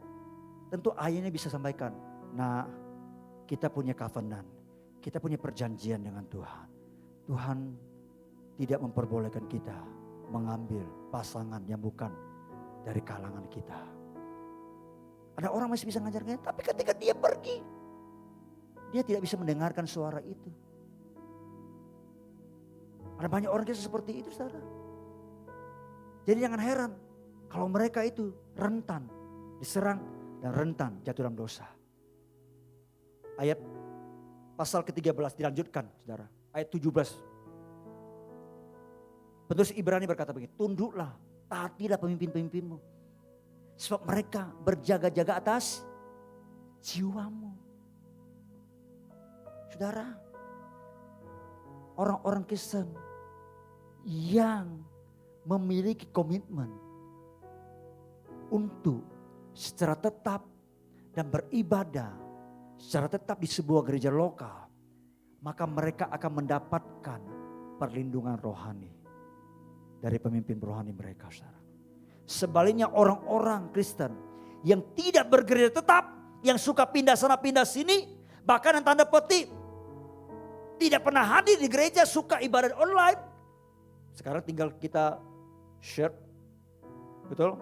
tentu ayahnya bisa sampaikan, nah kita punya covenant, kita punya perjanjian dengan Tuhan. Tuhan tidak memperbolehkan kita mengambil pasangan yang bukan dari kalangan kita. Ada orang masih bisa ngajarkannya, tapi ketika dia pergi, dia tidak bisa mendengarkan suara itu. Ada banyak orang kisah seperti itu saudara. Jadi jangan heran kalau mereka itu rentan diserang dan rentan jatuh dalam dosa. Ayat pasal ke-13 dilanjutkan saudara. Ayat 17. Penulis Ibrani berkata begini, tunduklah, taatilah pemimpin-pemimpinmu. Sebab mereka berjaga-jaga atas jiwamu. Saudara, orang-orang Kristen yang memiliki komitmen untuk secara tetap dan beribadah secara tetap di sebuah gereja lokal, maka mereka akan mendapatkan perlindungan rohani dari pemimpin rohani mereka, saudara. Sebaliknya orang-orang Kristen yang tidak bergereja tetap, yang suka pindah sana pindah sini, bahkan yang tanda petik tidak pernah hadir di gereja, suka ibadah online. Sekarang tinggal kita share, betul?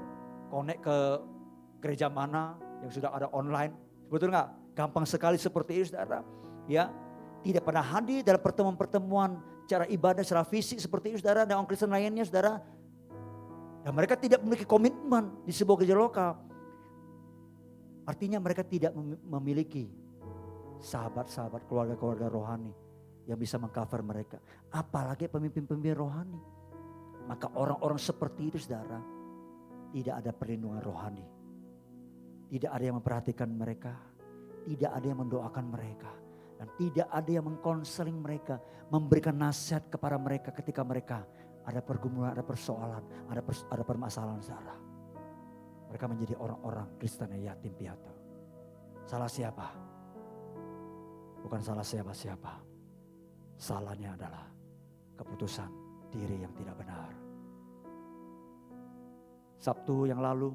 Connect ke gereja mana yang sudah ada online, betul nggak? Gampang sekali seperti itu, saudara. Ya, tidak pernah hadir dalam pertemuan-pertemuan cara ibadah secara fisik seperti itu, saudara. Dan orang Kristen lainnya, saudara. Dan mereka tidak memiliki komitmen di sebuah gereja lokal. Artinya mereka tidak memiliki sahabat-sahabat, keluarga-keluarga rohani yang bisa mengcover mereka. Apalagi pemimpin-pemimpin rohani. Maka orang-orang seperti itu, saudara, tidak ada perlindungan rohani. Tidak ada yang memperhatikan mereka. Tidak ada yang mendoakan mereka. Dan tidak ada yang mengkonseling mereka. Memberikan nasihat kepada mereka ketika mereka ada pergumulan, ada persoalan, ada permasalahan, saudara. Mereka menjadi orang-orang Kristen yang yatim piatu. Salah siapa? Bukan salah siapa-siapa. Salahnya adalah keputusan diri yang tidak benar. Sabtu yang lalu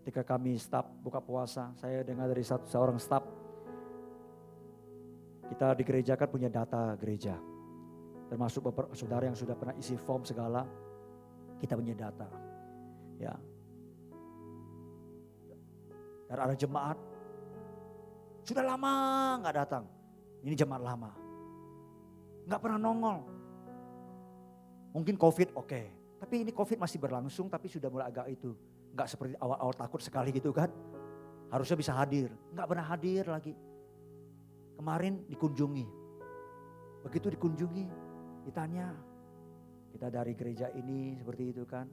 ketika kami staf buka puasa, saya dengar dari seorang staf, kita di gereja kan punya data gereja. Termasuk beberapa saudara yang sudah pernah isi form segala, kita punya data. Ya. Dan ada jemaat, sudah lama gak datang. Ini jemaat lama. Gak pernah nongol. Mungkin COVID oke. Tapi ini COVID masih berlangsung tapi sudah mulai agak itu. Gak seperti awal-awal takut sekali gitu kan. Harusnya bisa hadir. Gak pernah hadir lagi. Kemarin dikunjungi. Begitu dikunjungi ditanya. Kita dari gereja ini seperti itu kan.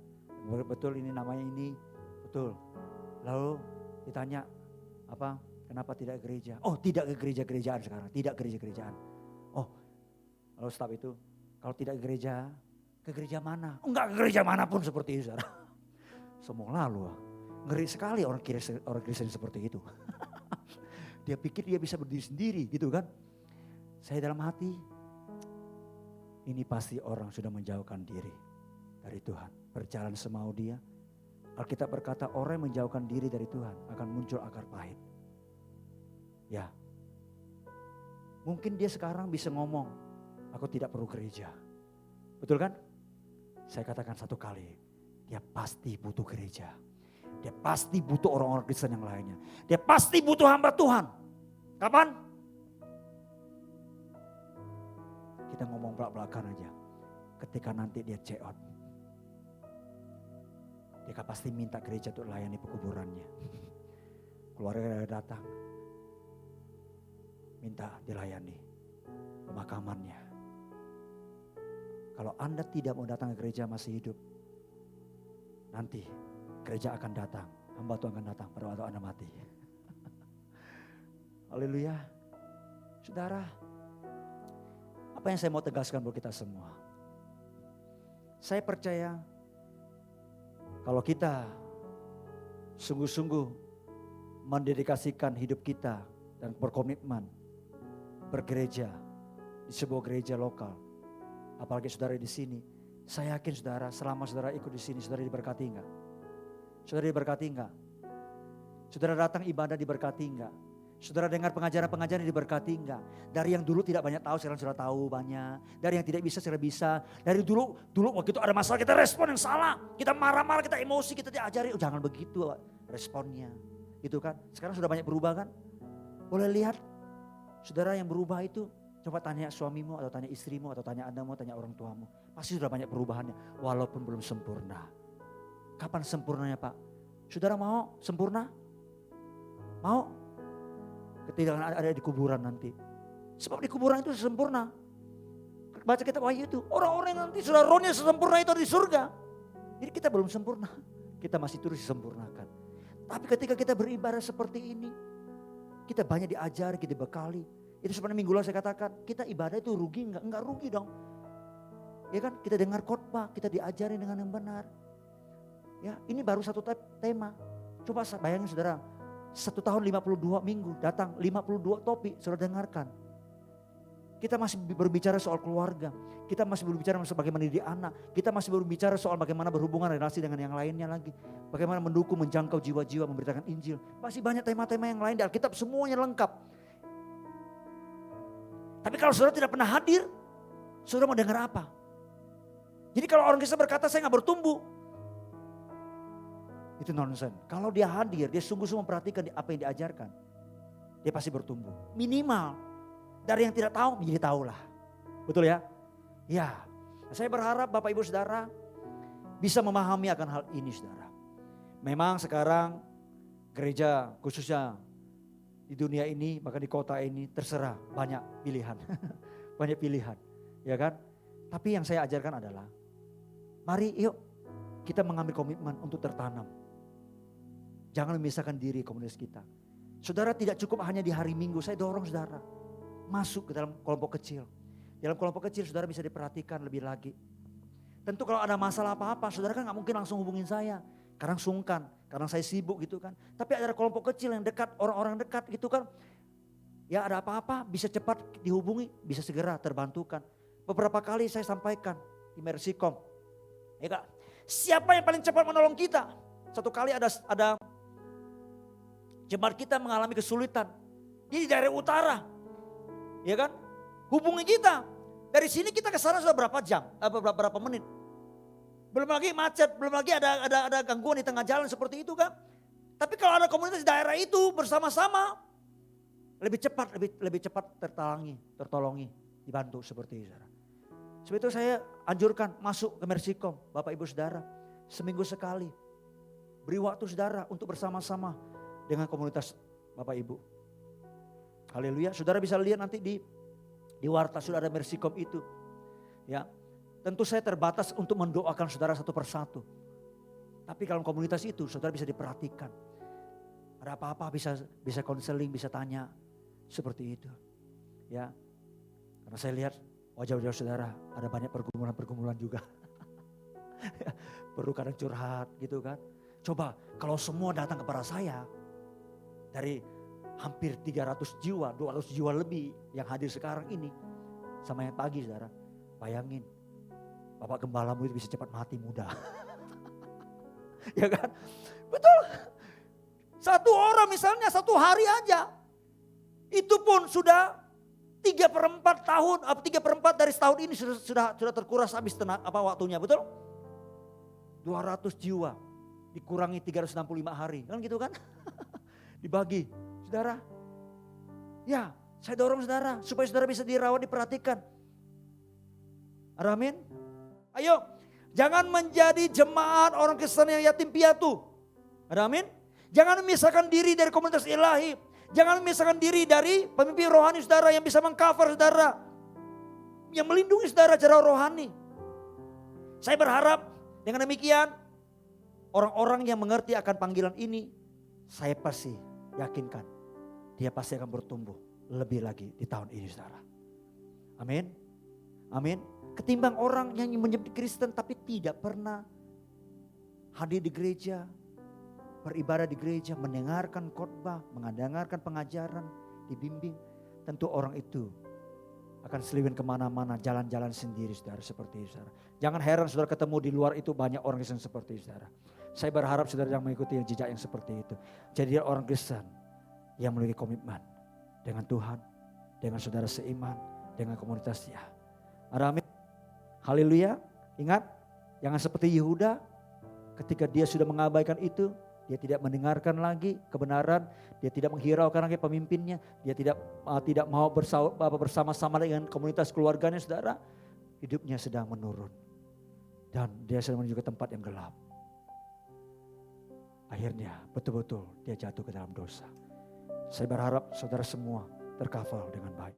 Betul ini namanya ini. Betul. Lalu ditanya apa? Kenapa tidak ke gereja? Oh tidak ke gereja-gerejaan sekarang. Tidak gereja-gerejaan. Oh lalu staf itu. Kalau tidak ke gereja mana? Oh, enggak ke gereja manapun seperti itu, saudara. Semua lalu, ngeri sekali orang Kristen seperti itu. Dia pikir dia bisa berdiri sendiri gitu kan. Saya dalam hati, ini pasti orang sudah menjauhkan diri dari Tuhan. Berjalan semau dia. Alkitab berkata orang yang menjauhkan diri dari Tuhan akan muncul akar pahit. Ya, mungkin dia sekarang bisa ngomong, aku tidak perlu gereja. Betul kan? Saya katakan satu kali, dia pasti butuh gereja. Dia pasti butuh orang-orang Kristen yang lainnya. Dia pasti butuh hamba Tuhan. Kapan? Kita ngomong belak-belakan aja. Ketika nanti dia check out. Dia pasti minta gereja untuk layani pekuburannya. Keluarga datang. Minta dilayani pemakamannya. Kalau Anda tidak mau datang ke gereja masih hidup, nanti gereja akan datang, hamba Tuhan akan datang pada waktu Anda mati. Haleluya. Saudara, apa yang saya mau tegaskan buat kita semua? Saya percaya kalau kita sungguh-sungguh mendedikasikan hidup kita dan berkomitmen bergereja di sebuah gereja lokal, apalagi saudara di sini, saya yakin saudara selama saudara ikut di sini, saudara diberkati enggak? Saudara diberkati enggak? Saudara datang ibadah diberkati enggak? Saudara dengar pengajaran-pengajaran diberkati enggak? Dari yang dulu tidak banyak tahu sekarang sudah tahu banyak. Dari yang tidak bisa sekarang bisa. Dari dulu waktu itu ada masalah kita respon yang salah. Kita marah-marah, kita emosi, kita diajari. Oh, jangan begitu responnya. Gitu kan? Sekarang sudah banyak berubah kan? Boleh lihat saudara yang berubah itu. Coba tanya suamimu atau tanya istrimu atau tanya anakmu, tanya orang tuamu. Pasti sudah banyak perubahannya walaupun belum sempurna. Kapan sempurnanya Pak? Saudara mau sempurna? Mau? Ketika ada di kuburan nanti. Sebab di kuburan itu sempurna. Baca kitab Wahyu itu. Orang-orang yang nanti sudah rohnya sempurna itu di surga. Jadi kita belum sempurna. Kita masih terus disempurnakan. Tapi ketika kita beribadah seperti ini. Kita banyak diajar, kita dibekali. Itu sebenarnya minggu lalu saya katakan. Kita ibadah itu rugi enggak? Enggak rugi dong. Ya kan kita dengar khotbah, kita diajari dengan yang benar. Ya ini baru satu tema. Coba bayangin saudara. 1 tahun 52 minggu datang 52 topik, saudara dengarkan. Kita masih berbicara soal keluarga. Kita masih berbicara soal bagaimana didik anak. Kita masih berbicara soal bagaimana berhubungan relasi dengan yang lainnya lagi. Bagaimana mendukung, menjangkau jiwa-jiwa, memberitakan Injil. Masih banyak tema-tema yang lain di Alkitab, semuanya lengkap. Tapi kalau saudara tidak pernah hadir, saudara mau dengar apa? Jadi kalau orang Kristen berkata saya gak bertumbuh, itu nonsense. Kalau dia hadir, dia sungguh-sungguh memperhatikan apa yang diajarkan, dia pasti bertumbuh. Minimal dari yang tidak tahu menjadi tahulah. Betul ya? Ya. Saya berharap Bapak Ibu Saudara bisa memahami akan hal ini saudara. Memang sekarang gereja khususnya di dunia ini, bahkan di kota ini terserah banyak pilihan. Banyak pilihan. Ya kan? Tapi yang saya ajarkan adalah mari yuk kita mengambil komitmen untuk tertanam. Jangan memisahkan diri komunitas kita. Saudara tidak cukup hanya di hari Minggu, saya dorong saudara masuk ke dalam kelompok kecil. Dalam kelompok kecil saudara bisa diperhatikan lebih lagi. Tentu kalau ada masalah apa-apa, saudara kan gak mungkin langsung hubungin saya. Kadang sungkan, kadang saya sibuk gitu kan. Tapi ada kelompok kecil yang dekat, orang-orang dekat gitu kan. Ya ada apa-apa bisa cepat dihubungi, bisa segera terbantukan. Beberapa kali saya sampaikan di Mercycom. Ya Kak, siapa yang paling cepat menolong kita? Satu kali ada jemaat kita mengalami kesulitan. Dia di daerah utara. Ya kan? Hubungi kita. Dari sini kita ke sana sudah berapa jam? Berapa menit? Belum lagi macet, belum lagi ada gangguan di tengah jalan seperti itu kan? Tapi kalau ada komunitas di daerah itu bersama-sama, lebih cepat tertolongi, dibantu seperti itu. Sebab itu saya anjurkan masuk ke Mercycom, Bapak Ibu Saudara, seminggu sekali. Beri waktu saudara untuk bersama-sama dengan komunitas Bapak Ibu. Haleluya, saudara bisa lihat nanti di warta sudah ada Mercycom itu. Ya, tentu saya terbatas untuk mendoakan saudara satu persatu. Tapi kalau komunitas itu saudara bisa diperhatikan. Ada apa-apa bisa konseling, bisa tanya seperti itu. Ya, karena saya lihat wajah-wajah saudara ada banyak pergumulan-pergumulan juga. Perlu kadang curhat gitu kan. Coba kalau semua datang kepada saya dari hampir 300 jiwa, 200 jiwa lebih yang hadir sekarang ini. Sama yang pagi saudara. Bayangin, Bapak Gembalamu itu bisa cepat mati muda. Ya kan? Betul. Satu orang misalnya satu hari aja. Itu pun sudah 3/4 tahun, 3/4 dari setahun ini sudah terkuras habis waktunya, betul? 200 jiwa dikurangi 365 hari, kan gitu kan? Dibagi. Saudara, ya saya dorong saudara supaya saudara bisa dirawat, diperhatikan. Amin. Ayo, jangan menjadi jemaat orang Kristen yang yatim piatu. Amin. Jangan memisahkan diri dari komunitas ilahi. Jangan memisahkan diri dari pemimpin rohani saudara yang bisa mengcover saudara. Yang melindungi saudara secara rohani. Saya berharap dengan demikian orang-orang yang mengerti akan panggilan ini, saya pasti yakinkan dia pasti akan bertumbuh lebih lagi di tahun ini saudara. Amin. Amin. Ketimbang orang yang menjadi Kristen tapi tidak pernah hadir di gereja, beribadah di gereja, mendengarkan khotbah, mendengarkan pengajaran, dibimbing. Tentu orang itu akan seliwin kemana-mana, jalan-jalan sendiri saudara, seperti itu saudara. Jangan heran saudara ketemu di luar itu banyak orang Kristen seperti itu saudara. Saya berharap saudara yang mengikuti yang jejak yang seperti itu. Jadi orang Kristen yang memiliki komitmen dengan Tuhan, dengan saudara seiman, dengan komunitasnya. Amin. Haleluya. Ingat, jangan seperti Yehuda ketika dia sudah mengabaikan itu, dia tidak mendengarkan lagi kebenaran, dia tidak menghiraukan lagi pemimpinnya, dia tidak mau bersama-sama dengan komunitas keluarganya saudara, hidupnya sedang menurun. Dan dia sedang menuju ke tempat yang gelap. Akhirnya betul-betul dia jatuh ke dalam dosa. Saya berharap saudara semua terkafal dengan baik.